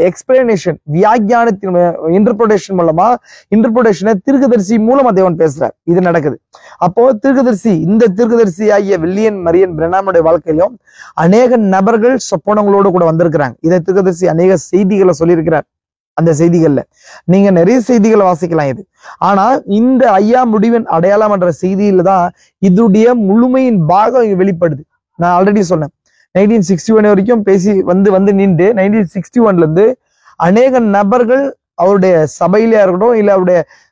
எக்ஸ்பிளனேஷன் வியாக்கியானத்தின் இன்டர்பிரேஷன் மூலமா இன்டர்பிரேஷனை தீர்க்கதரிசி மூலமா தேவன் பேசுறார். இது நடக்குது. அப்போ இந்த தீர்க்கதரிசி ஆகிய வில்லியன் மரியன் பிரெனாமுடைய வாழ்க்கையிலும் அநேக நபர்கள் சொப்பனங்களோடு கூட வந்திருக்கிறாங்க. இதை தீர்க்கதரிசி அநேக செய்திகளை சொல்லியிருக்கிறார். அந்த செய்திகள்ல நீங்க நிறைய செய்திகளை வாசிக்கலாம். இது ஆனா இந்த ஐயா முடிவின் அடையாளம் என்ற செய்தியில தான் இதுடைய முழுமையின் பாகம் வெளிப்படுது. நான் ஆல்ரெடி சொன்னேன், 1961 வரைக்கும் பேசி வந்து நின்று 1961 இருந்து அநேக நபர்கள் அவருடைய சபையிலேயா இருக்கட்டும், இல்ல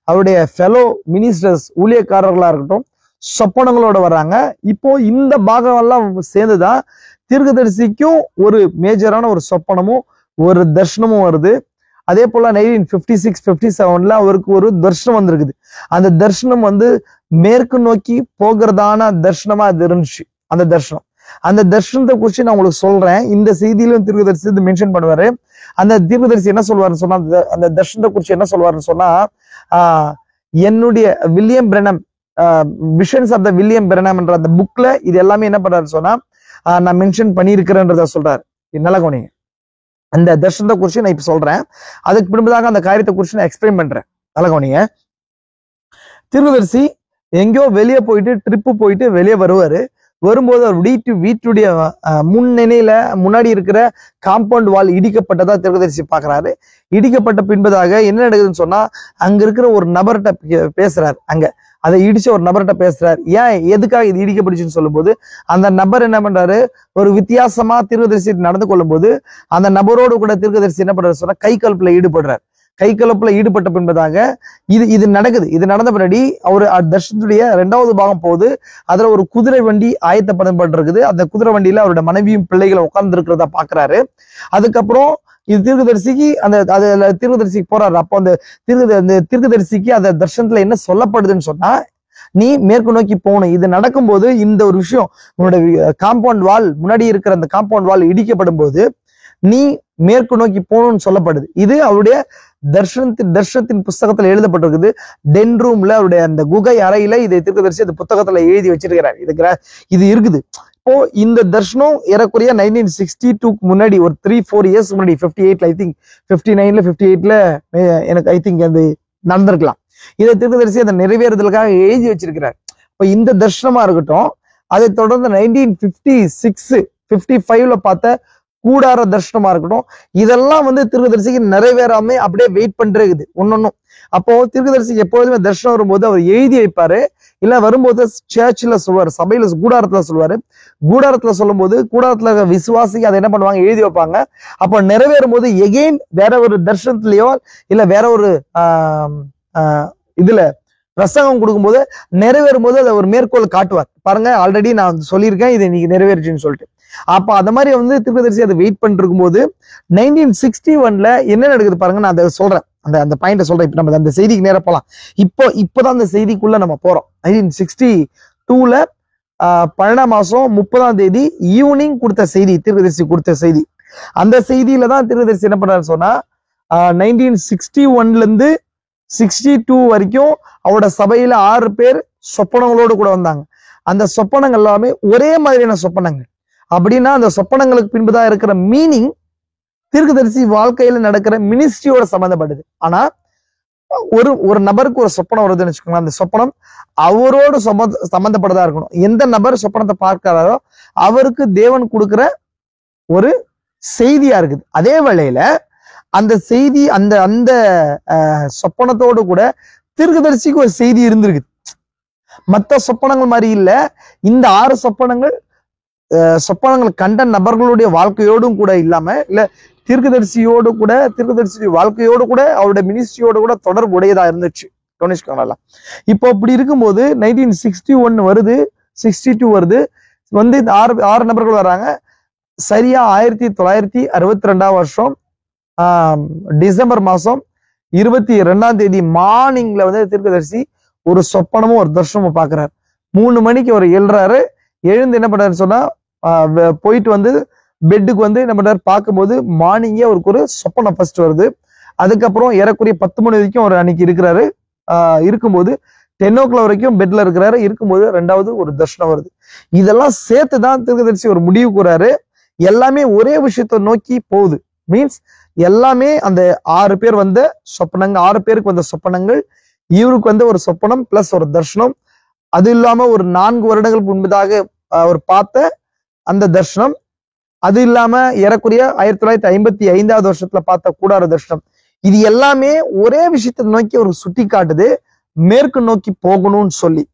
அவருடைய ஃபெலோ மினிஸ்டர்ஸ் ஊழியக்காரர்களா இருக்கட்டும் சொப்பனங்களோட வர்றாங்க. இப்போ இந்த பாகம் எல்லாம் சேர்ந்துதான் தீர்க்கதரிசிக்கும் ஒரு மேஜரான ஒரு சொப்பனமும் ஒரு தர்ஷனமும் வருது. அதே போல 1956-57 அவருக்கு ஒரு தர்ஷனம் வந்திருக்குது. அந்த தர்ஷனம் வந்து மேற்கு நோக்கி போகிறதான தர்ஷனமா அது இருந்துச்சு. அந்த தர்ஷனத்தை குறிச்சு நான் உங்களுக்கு சொல்றேன். இந்த செய்தியிலும் தீர்க்கதரிசி மென்ஷன் பண்ணுவாரு. அந்த தீர்க்கதரிசி என்ன சொல்வாருன்னு சொன்னா, அந்த தர்ஷனத்தை குறிச்சு என்ன சொல்வாருன்னு சொன்னா, என்னுடைய William Branham visions of the William Branham என்ற அந்த புக்ல இது எல்லாமே என்ன பண்றாரு சொன்னா நான் மென்ஷன் பண்ணியிருக்கிறேன்றத சொல்றாரு. நல்லா கவனிங்க. அந்த தர்ஷனத்தை குறிச்சு நான் இப்ப சொல்றேன். அதுக்கு பின்பதாக அந்த காரியத்தை குறிச்சு நான் எக்ஸ்பிளைன் பண்றேன். நல்லா கவனிங்க. தீர்க்கதரிசி எங்கேயோ வெளியே போயிட்டு ட்ரிப்பு போயிட்டு வெளியே வருவாரு. வரும்போது அவர் வீட்டுடைய முன்னிலையில முன்னாடி இருக்கிற காம்பவுண்ட் வால் இடிக்கப்பட்டதா தீர்க்கதரிசி பாக்குறாரு. இடிக்கப்பட்ட பின்பதாக என்ன நடக்குதுன்னு சொன்னா, அங்க இருக்கிற ஒரு நபர்கிட்ட பேசுறாரு. அங்க அதை இடிச்ச ஒரு நபர்கிட்ட பேசுறாரு. ஏன் எதுக்காக இது இடிக்கப்பட்டுச்சுன்னு சொல்லும் போது, அந்த நபர் என்ன பண்றாரு, ஒரு வித்தியாசமா தீர்க்கதரிசி நடந்து கொள்ளும் போது அந்த நபரோடு கூட தீர்க்கதரிசி என்ன பண்றாரு சொன்னா, கை கலப்புல ஈடுபடுறாரு. கை கலப்புல ஈடுபட்ட பின்பதாக இது நடக்குது. இது நடந்த பின்னாடி அவரு தர்ஷனத்துடைய 2வது பாகம் போகுது. அதுல ஒரு குதிரை வண்டி ஆயத்தப்படப்பட்டிருக்குது. அந்த குதிரை வண்டியில அவருடைய மனைவியும் பிள்ளைகளும் உட்கார்ந்து இருக்கிறத பாக்குறாரு. அதுக்கப்புறம் இது தீர்க்கதரிசிக்கு அதுல தீர்க்கதரிசிக்கு போறாரு. அப்போ அந்த தீர்க்கதரிசிக்கு அந்த தர்ஷனத்துல என்ன சொல்லப்படுதுன்னு சொன்னா, நீ மேற்கு நோக்கி போகணும். இது நடக்கும்போது இந்த ஒரு விஷயம், உன்னோட காம்பவுண்ட் வால் முன்னாடி இருக்கிற அந்த காம்பவுண்ட் வால் இடிக்கப்படும் போது நீ மேற்கு நோக்கி போகணும்னு சொல்லப்படுது. இது அவருடைய தர்ஷனத்தின் புஸ்தகத்துல எழுதப்பட்டிருக்குது. டென் ரூம்ல அவருடைய அந்த குகை அறையில இதை தீர்க்கதரிசி அந்த புத்தகத்துல எழுதி வச்சிருக்கிறார். இது இருக்குது. இப்போ இந்த தர்ஷனம் ஏறக்குறைய 1962 முன்னாடி ஒரு 3-4 இயர்ஸ் முன்னாடி 58 ஐ திங்க் 59ல 58ல எனக்கு ஐ திங்க் அது நடந்திருக்கலாம். இதை தீர்க்கதரிசி அதை நிறைவேறுதலுக்காக எழுதி வச்சிருக்கிறார். இப்போ இந்த தர்ஷனமா இருக்கட்டும், அதை தொடர்ந்து 1956 55ல பார்த்த கூடார தர்ஷனமா இருக்கட்டும், இதெல்லாம் தீர்க்கதரிசிக்கு நிறைவேறாம அப்படியே வெயிட் பண்றது ஒன்னொன்னும். அப்போ தீர்க்கதரிசிக்கு எப்பொழுதுமே தர்ஷனம் வரும்போது அவர் எழுதி வைப்பாரு, இல்ல வரும்போது சர்ச்சில் சொல்லுவாரு, சபையில கூடாரத்துல சொல்லுவாரு. கூடாரத்துல சொல்லும் போது கூடாரத்துல விசுவாசிக்கு அதை என்ன பண்ணுவாங்க, எழுதி வைப்பாங்க. அப்போ நிறைவேறும் போது எகெயின் வேற ஒரு தர்ஷனத்திலேயோ இல்ல வேற ஒரு இதுல பிரசங்கம் கொடுக்கும்போது நிறைவேறும் போது அதை ஒரு மேற்கோள் காட்டுவார். பாருங்க, ஆல்ரெடி நான் சொல்லியிருக்கேன் இது இன்னைக்கு நிறைவேறுச்சுன்னு சொல்லிட்டு. அப்ப அந்த மாதிரி தீர்க்கதரிசி அதை வெயிட் பண்ணிட்டு இருக்கும்போது 1961ல என்ன நடக்குது பாருங்க. நான் அதை சொல்றேன், அந்த பாயிண்ட சொல்றேன். இப்ப நம்ம அந்த செய்திக்கு நேரம் போலாம். இப்பதான் அந்த செய்திக்குள்ள நம்ம போறோம். 1962ல 12ஆம் மாசம் 30ஆம் தேதி ஈவினிங் கொடுத்த செய்தி, தீர்க்கதரிசி கொடுத்த செய்தி. அந்த செய்தியில தான் தீர்க்கதரிசி என்ன பண்றாரு சொன்னா, 1961ல இருந்து 62 வரைக்கும் அவரோட சபையில 6 பேர் சொப்பனங்களோடு கூட வந்தாங்க. அந்த சொப்பனங்கள் எல்லாமே ஒரே மாதிரியான சொப்பனங்கள். அப்படின்னா அந்த சொப்பனங்களுக்கு பின்புதான் இருக்கிற மீனிங் தீர்க்கதரிசி வாழ்க்கையில நடக்கிற மினிஸ்ட்ரியோட சம்பந்தப்படுது. ஆனா ஒரு நபருக்கு ஒரு சொப்பனம் வருதுன்னு வச்சுக்கோங்களேன், அந்த சொப்பனம் அவரோடு சம்பந்தப்பட்டதா இருக்கணும். எந்த நபர் சொப்பனத்தை பார்க்கிறாரோ அவருக்கு தேவன் கொடுக்கிற ஒரு செய்தியா இருக்குது. அதே வேளையில அந்த செய்தி அந்த சொப்பனத்தோடு கூட தீர்க்கதரிசிக்கு ஒரு செய்தி இருந்திருக்கு. மற்ற சொப்பனங்கள் மாதிரி இல்ல. இந்த 6 சொப்பனங்கள் கண்ட நபர்களுடைய வாழ்க்கையோடும் கூட இல்லாம, இல்ல தீர்க்கதரிசியோடு கூட, தீர்க்கதரிசி வாழ்க்கையோடு கூட, அவருடைய மினிஸ்ட்ரியோடு கூட தொடர்பு உடையதா இருந்துச்சு. கவனிச்சுக்கோங்களா? இப்போ இப்படி இருக்கும்போது 1961 வருது, 62 வருது, இந்த 6 நபர்கள் வராங்க. சரியா 1962 வருஷம் டிசம்பர் மாசம் 22ஆம் தேதி மார்னிங்ல தீர்க்கதரிசி ஒரு சொப்பனமும் ஒரு தர்ஷனமும் பாக்குறாரு. 3 மணிக்கு அவர் எழுறாரு. எழுந்து என்ன பண்றாரு சொன்னா, போயிட்டு பெட்டுக்கு என்ன பண்றாரு பார்க்கும்போது மார்னிங்கே அவருக்கு ஒரு சொப்பனம் ஃபர்ஸ்ட் வருது. அதுக்கப்புறம் ஏறக்குறைய 10 மணி வரைக்கும் அவர் அன்னைக்கு இருக்கிறாரு. இருக்கும்போது 10 o'clock வரைக்கும் பெட்ல இருக்கிறாரு. இருக்கும்போது 2வது ஒரு தர்ஷனம் வருது. இதெல்லாம் சேர்த்துதான் தீர்க்கதரிசி ஒரு முடிவு கூறாரு. எல்லாமே ஒரே விஷயத்தை நோக்கி போகுது. மீன்ஸ் எல்லாமே அந்த 6 பேர் வந்த சொப்பனங்கள், 6 பேருக்கு வந்த சொப்பனங்கள், இவருக்கு ஒரு சொப்பனம் பிளஸ் ஒரு தர்ஷனம். அது இல்லாம ஒரு 4 வருடங்கள் முன்பதாக அவர் பார்த்த அந்த தர்ஷனம், அது இல்லாம ஏறக்குறைய 1955வது வருஷத்துல பார்த்த கூடார தர்ஷனம். இது எல்லாமே ஒரே விஷயத்தை நோக்கி ஒரு சுட்டி காட்டுது, மேற்கு நோக்கி போகணும்னு சொல்லி.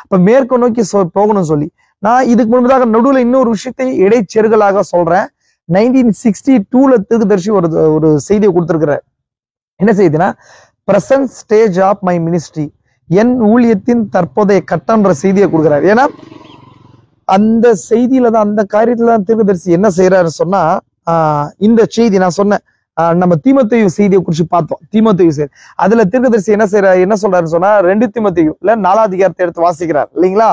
அப்ப மேற்கு நோக்கி போகணும்னு சொல்லி நான் இதுக்கு முன்பதாக நடுவுல இன்னொரு விஷயத்தை இடைச்செருகலாக சொல்றேன். 1962ல தீர்க்கதரிசி ஒரு செய்தியை கொடுத்திருக்கிறார். என்ன செய்தினா, present stage of my ministry, என் ஊழியத்தின் தற்போதைய கட்டம்ன்ற செய்தியை கொடுக்கிறார். ஏன்னா அந்த செய்தியில தான், அந்த காரியத்துல தான் தீர்க்கதரிசி என்ன செய்யறாரு சொன்னா, இந்த செய்தி நான் சொன்னேன், நம்ம தீமோத்தேயு செய்தியை குறிச்சு பார்த்தோம். தீமோத்தேயு செய்தி, அதுல தீர்க்கதரிசி என்ன சொல்றாருன்னு சொன்னா, 2 தீமோத்தேயுல 4வது அதிகாரத்தை எடுத்து வாசிக்கிறார் இல்லைங்களா?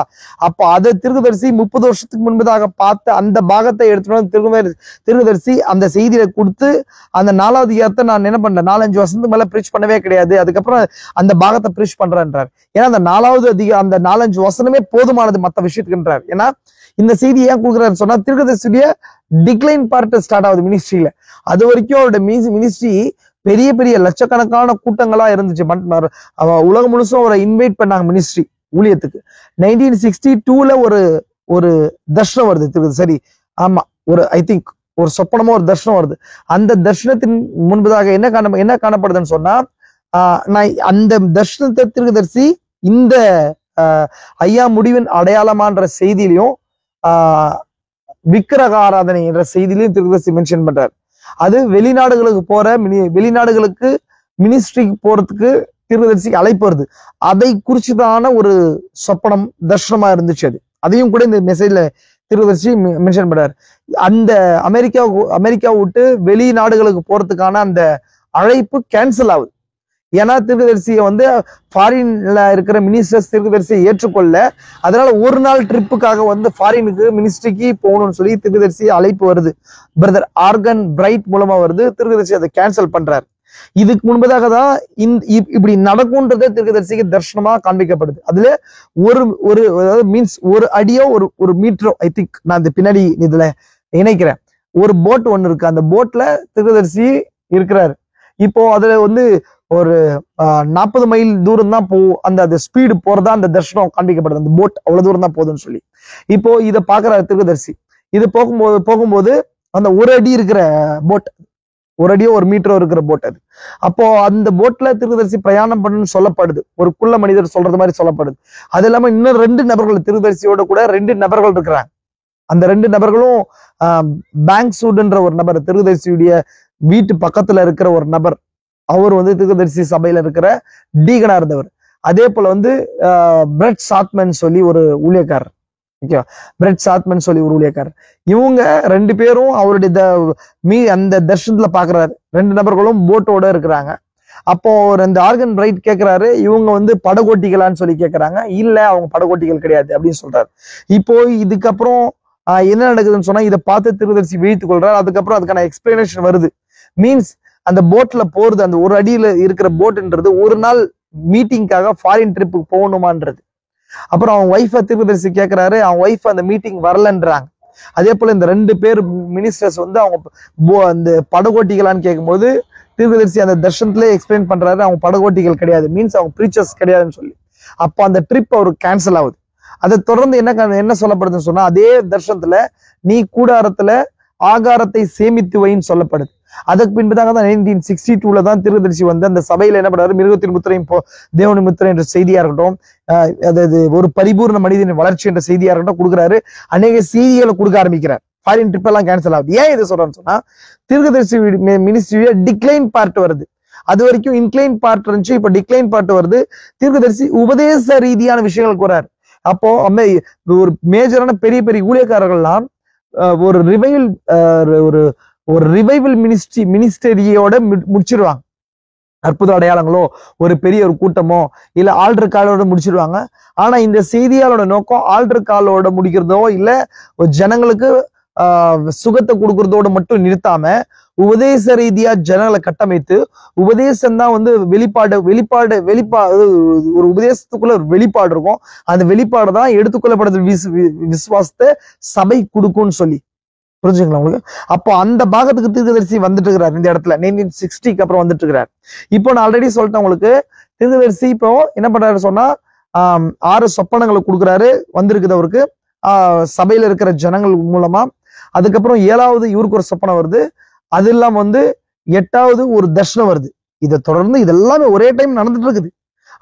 அப்போ அதை தீர்க்கதரிசி 30 வருஷத்துக்கு முன்பதாக பார்த்த அந்த பாகத்தை எடுத்துட்டு தீர்க்கதரிசி அந்த செய்தியை கொடுத்து, அந்த 4வது அதிகாரத்தை நான் என்ன பண்றேன், 4-5 வருஷத்துக்கு மேல பிரீச் பண்ணவே கிடையாது, அதுக்கப்புறம் அந்த பாகத்தை பிரீச் பண்றேன்றார். ஏன்னா அந்த 4-5 வசனமே போதுமானது மற்ற விஷயத்துக்குன்றார். ஏன்னா இந்த செய்தி ஏன் கொடுக்குறாரு சொன்னா, தீர்க்கதரிசியுடைய டிக்ளைன் பார்ட் ஸ்டார்ட் ஆகுது மினிஸ்ட்ரியில. அது வரைக்கும் அவருடைய மினிஸ்ட்ரி பெரிய பெரிய லட்சக்கணக்கான கூட்டங்களா இருந்துச்சு. உலகம் முழுசும் அவரை இன்வைட் பண்ணாங்க மினிஸ்ட்ரி ஊழியத்துக்கு. 1962ல ஒரு தர்ஷனம் வருது. சரி, ஆமா, ஒரு ஐ திங்க் ஒரு சொப்பனமா ஒரு தர்ஷனம் வருது. அந்த தர்ஷனத்தின் முன்பதாக என்ன காணப்படுதுன்னு சொன்னா, நான் அந்த தர்ஷனத்தை தீர்க்கதரிசி இந்த ஐயா முடிவின் அடையாளமான்ற செய்தியிலையும் விக்கிரக ஆராதனை என்ற செய்தியிலையும் தீர்க்கதரிசி மென்ஷன் பண்றாரு. அது வெளிநாடுகளுக்கு மினிஸ்ட்ரிக்கு போறதுக்கு தீர்க்கதரிசிக்கு அழைப்பு வருது. அதை குறிச்சுதான ஒரு சொப்பனம் தர்ஷனமா இருந்துச்சு. அதையும் கூட இந்த மெசேஜ்ல தீர்க்கதரிசி மென்ஷன் பண்றாரு. அந்த அமெரிக்கா விட்டு வெளிநாடுகளுக்கு போறதுக்கான அந்த அழைப்பு கேன்சல் ஆகுது. ஏன்னா தீர்க்கதரிசியை வந்து ஃபாரின்ல இருக்கிற மினிஸ்டர்ஸ் தீர்க்கதரிசியை ஏற்றுக்கொள்ள, அதனால ஒரு நாள் ட்ரிப்புக்காக வந்து ஃபாரினுக்கு மினிஸ்ட்ரிக்கு போகணும்னு சொல்லி தீர்க்கதரிசி அழைப்பு வருது. பிரதர் ஆர்கன் பிரைட் மூலமா வருது. தீர்க்கதரிசி அதை கேன்சல் பண்றாரு. இதுக்கு முன்பதாக தான் இப்படி நடக்கும்ன்றதே தீர்க்கதரிசிக்கு தர்ஷனமா காண்பிக்கப்படுது. அதுல ஒரு மீன்ஸ் ஒரு அடியோ ஒரு மீட்டரோ, ஐ திங்க் நான் இந்த பின்னாடி இதுல இணைக்கிறேன், ஒரு போட் ஒண்ணு இருக்கு. அந்த போட்ல தீர்க்கதரிசி இருக்கிறாரு. இப்போ அதுல வந்து ஒரு 40 மைல் தூரம் தான் அந்த ஸ்பீடு போறதா அந்த தர்ஷனம் காண்பிக்கப்படுது. அந்த போட் அவ்வளவு தூரம் தான் போகுதுன்னு சொல்லி இப்போ இதை பாக்குறாரு தீர்க்கதரிசி. இது போகும்போது அந்த ஒரு அடி இருக்கிற போட், ஒரு அடியோ ஒரு மீட்டரோ இருக்கிற போட் அது. அப்போ அந்த போட்ல தீர்க்கதரிசி பிரயாணம் பண்ணணும்னு சொல்லப்படுது. ஒரு குள்ள மனிதர் சொல்றது மாதிரி சொல்லப்படுது. அது இல்லாம இன்னும் 2 நபர்கள் தீர்க்கதரிசியோட கூட 2 நபர்கள் இருக்கிறாங்க. அந்த 2 நபர்களும் பேங்க் சூடுன்ற ஒரு நபர், தீர்க்கதரிசியுடைய வீட்டு பக்கத்துல இருக்கிற ஒரு நபர். அவர் வந்து தீர்க்கதரிசி சபையில இருக்கிற டீகனா இருந்தவர். அதே போல வந்து பிரெட் சாத்மன் சொல்லி ஒரு ஊழியக்காரர். ஓகே, பிரெட் சாத்மன் சொல்லி ஒரு ஊழியக்காரர். இவங்க 2 பேரும் அவருடைய அந்த தர்ஷனத்துல பாக்குறாரு. 2 நபர்களும் போட்டோட இருக்கிறாங்க. அப்போ இந்த ஆர்கன் பிரைட் கேட்கிறாரு, இவங்க வந்து படகோட்டிகளான்னு சொல்லி கேட்கறாங்க. இல்ல, அவங்க படகோட்டிகள் கிடையாது அப்படின்னு சொல்றாரு. இப்போ இதுக்கப்புறம் என்ன நடக்குதுன்னு சொன்னா, இதை பார்த்து தீர்க்கதரிசி விழித்துக் கொள்றாரு. அதுக்கப்புறம் அதுக்கான எக்ஸ்பிளனேஷன் வருது. மீன்ஸ் அந்த போட்ல போறது, அந்த ஒரு அடியில இருக்கிற போட்ன்றது ஒரு நாள் மீட்டிங்காக ஃபாரின் ட்ரிப்புக்கு போகணுமான்றது. அப்புறம் அவன் ஒய்ஃபை தீர்க்கதரிசி கேட்கிறாரு. அவன் ஒய்ஃப் அந்த மீட்டிங் வரலன்றாங்க. அதே போல இந்த 2 பேர் மினிஸ்டர்ஸ் வந்து அவங்க அந்த படகோட்டிகளான்னு கேட்கும்போது தீர்க்கதரிசி அந்த தர்ஷனத்திலே எக்ஸ்பிளைன் பண்றாரு, அவங்க படகோட்டிகள் கிடையாது, மீன்ஸ் அவங்க ப்ரீச்சர்ஸ் கிடையாதுன்னு சொல்லி. அப்போ அந்த ட்ரிப் அவருக்கு கேன்சல் ஆகுது. அதை தொடர்ந்து என்ன சொல்லப்படுதுன்னு சொன்னா, அதே தர்ஷனத்துல நீ கூடாரத்துல ஆகாரத்தை சேமித்து வைன்னு சொல்லப்படுது. அதுக்கு பின்பதாக தான் 1962 தான் தீர்க்கதரிசி வந்து அந்த சபையில என்ன பண்றாரு, மிருகத்தின் முத்திரையும் தேவனின் முத்திரை என்ற செய்தியா இருக்கட்டும், அதாவது ஒரு பரிபூர்ண மனிதனின் வளர்ச்சி என்ற செய்தியா இருக்கட்டும் கொடுக்குறாரு. அநேக செய்திகளை கொடுக்க ஆரம்பிக்கிறார். ஃபாரின் ட்ரிப் எல்லாம் கேன்சல் ஆகுது. ஏன் இது சொல்றேன்னு சொன்னா, தீர்க்கதரிசி மினிஸ்ட்ரியில டிக்ளைன் பார்ட் வருது. அது வரைக்கும் இன்க்ளைன் பார்ட் இருந்துச்சு, இப்ப டிக்ளைன் பார்ட் வருது. தீர்க்கதரிசி உபதேச ரீதியான விஷயங்களுக்கு வராரு. அப்போ ஒரு மேஜரான பெரிய பெரிய ஊழியக்காரர்கள்லாம் ஒரு ரிவைவல் மினிஸ்டரியோட முடிச்சிருவாங்க. அற்புத அடையாளங்களோ, ஒரு பெரிய ஒரு கூட்டமோ, இல்ல ஆல்டர் காலோட முடிச்சிருவாங்க. ஆனா இந்த செய்தியாளோட நோக்கம் ஆல்டர் காலோட முடிக்கிறதோ, இல்ல ஜனங்களுக்கு சுகத்தை கொடுக்கறதோட மட்டும் நிறுத்தாம, உபதேச ரீதியா ஜனங்களை கட்டமைத்து, உபதேசம் தான் வந்து வெளிப்பாடு ஒரு உபதேசத்துக்குள்ள ஒரு வெளிப்பாடு இருக்கும். அந்த வெளிப்பாடு தான் எடுத்துக்கொள்ளப்படுற விசுவாசத்தை சபை கொடுக்கும்னு சொல்லி புரிஞ்சுங்களா உங்களுக்கு? அப்போ அந்த பாகத்துக்கு தீர்க்கதரிசி வந்துட்டு இருக்கிறார். இந்த இடத்துல 1960க்கு அப்புறம் வந்துட்டு இருக்கிறார். இப்போ நான் ஆல்ரெடி சொல்லிட்டேன் உங்களுக்கு, தீர்க்கதரிசி இப்போ என்ன பண்றாரு சொன்னா, 6 சொப்பனங்களை கொடுக்குறாரு வந்திருக்குது அவருக்கு சபையில இருக்கிற ஜனங்கள் மூலமா. அதுக்கப்புறம் 7வது இவருக்கு ஒரு சொப்பனம் வருது. அது இல்லாம வந்து 8வது ஒரு தர்ஷனம் வருது. இதை தொடர்ந்து இதெல்லாமே ஒரே டைம் நடந்துட்டு இருக்குது.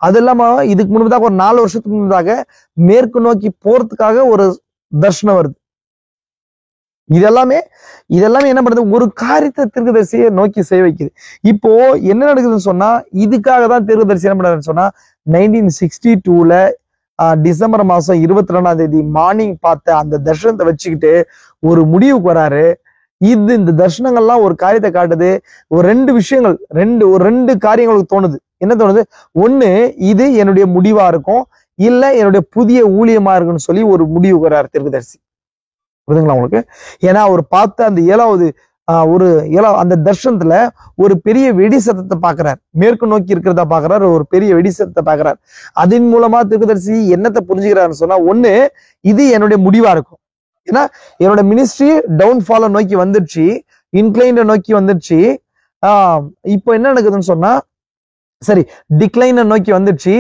அது இல்லாம இதுக்கு முன்பதாக ஒரு 4 வருஷத்துக்கு முன்பதாக மேற்கு நோக்கி போறதுக்காக ஒரு தர்ஷனம் வருது. இதெல்லாமே என்ன பண்ணுது, ஒரு காரியத்தை தீர்க்கதரிசியை நோக்கி செய்ய வைக்குது. இப்போ என்ன நடக்குதுன்னு சொன்னா, இதுக்காக தான் தீர்க்கதரிசி என்ன பண்றாருன்னு சொன்னா, 1962ல டிசம்பர் மாசம் 22ஆம் தேதி மார்னிங் பார்த்த அந்த தர்ஷனத்தை வச்சுக்கிட்டு ஒரு முடிவுக்கு வராரு. இந்த தர்ஷனங்கள்லாம் ஒரு காரியத்தை காட்டுது. ஒரு 2 விஷயங்கள், ரெண்டு காரியங்களுக்கு தோணுது. என்ன தோணுது? ஒண்ணு, இது என்னுடைய முடிவா இருக்கும், இல்ல என்னுடைய புதிய ஊழியமா இருக்குன்னு சொல்லி ஒரு முடிவுக்கு வராரு தீர்க்கதரிசி. புரியுதுங்களா உங்களுக்கு? ஏன்னா அவர் பார்த்த அந்த 7வது அந்த தர்ஷனத்துல ஒரு பெரிய வெடி சத்தத்தை பாக்குறாரு. மேற்கு நோக்கி இருக்கிறதா பாக்குறாரு, ஒரு பெரிய வெடி சத்தத்தை பாக்குறாரு. அதன் மூலமா தீர்க்கதரிசி என்னத்தை புரிஞ்சுக்கிறாருன்னு சொன்னா, ஒண்ணு, இது என்னுடைய முடிவா இருக்கும். ஏன்னா என்னோட மினிஸ்ட்ரி டவுன்ஃபால நோக்கி வந்துடுச்சு, இன்க்ளைனை நோக்கி வந்துடுச்சு. இப்போ என்ன நடக்குதுன்னு சொன்னா, சரி, டிக்ளைனை நோக்கி வந்துடுச்சு.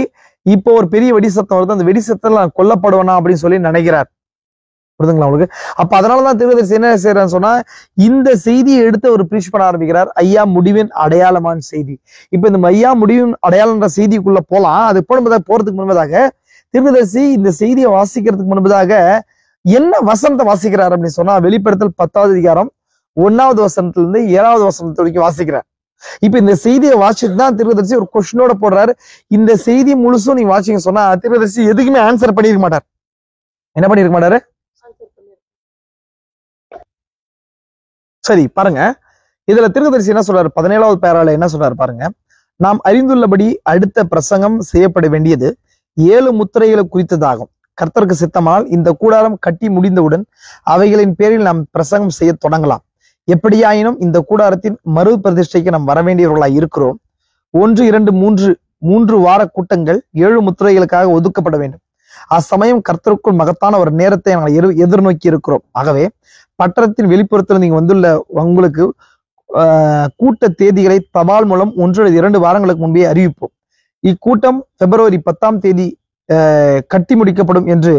இப்போ ஒரு பெரிய வெடி சத்தம் வருது. அந்த வெடி சத்தம் நான் கொல்லப்படுவேனா அப்படின்னு சொல்லி நினைக்கிறார். புரியுதுங்களா உங்களுக்கு? அப்ப அதனாலதான் தீர்க்கதரிசி என்ன செய்யறான்னு சொன்னா, இந்த செய்தியை எடுத்து அவர் பிரீச் பண்ண ஆரம்பிக்கிறார். ஐயா முடிவின் அடையாளமான செய்தி. இப்ப இந்த ஐயா முடிவின் அடையாளன்ற செய்திக்குள்ள போலாம். அது போறதுக்கு முன்பதாக தீர்க்கதரிசி இந்த செய்தியை வாசிக்கிறதுக்கு முன்பதாக என்ன வசனத்தை வாசிக்கிறார் அப்படின்னு சொன்னா, வெளிப்படுத்தல் 10வது அதிகாரம் 1வது வசனத்துல இருந்து 7வது வசனத்து வரைக்கும் வாசிக்கிறார். இப்ப இந்த செய்தியை வாசிட்டு தான் தீர்க்கதரிசி ஒரு கொஸ்டினோட போடுறாரு. இந்த செய்தி முழுசும் நீங்க வாசிங்க சொன்னா தீர்க்கதரிசி எதுக்குமே ஆன்சர் பண்ணிருக்க மாட்டார். என்ன பண்ணிருக்க மாட்டாரு? சரி பாருங்க, இதுல தீர்க்கதரிசி என்ன சொல்றாரு? 17வது பேரால என்ன சொல்றாரு பாருங்க. நாம் அறிந்துள்ளபடி அடுத்த பிரசங்கம் செய்யப்பட வேண்டியது 7 முத்திரைகளை குறித்ததாகும். கர்த்தருக்கு சித்தமானால் இந்த கூடாரம் கட்டி முடிந்தவுடன் அவைகளின் பேரில் நாம் பிரசங்கம் செய்ய தொடங்கலாம். எப்படியாயினும் இந்த கூடாரத்தின் மறு பிரதிஷ்டைக்கு நாம் வரவேண்டியவர்களாய் இருக்கிறோம். 1, 2, 3 வார கூட்டங்கள் 7 முத்திரைகளுக்காக ஒதுக்கப்பட வேண்டும். அச்சமயம் கர்த்தருக்குள் மகத்தான ஒரு நேரத்தை நாங்கள் எதிர்நோக்கி இருக்கிறோம். ஆகவே பட்டணத்தின் வெளிப்புறத்தில் நீங்க வந்துள்ள உங்களுக்கு கூட்ட தேதிகளை தபால் மூலம் 1 அல்லது 2 வாரங்களுக்கு முன்பே அறிவிப்போம். இக்கூட்டம் பிப்ரவரி 10ஆம் தேதி கட்டி முடிக்கப்படும் என்று,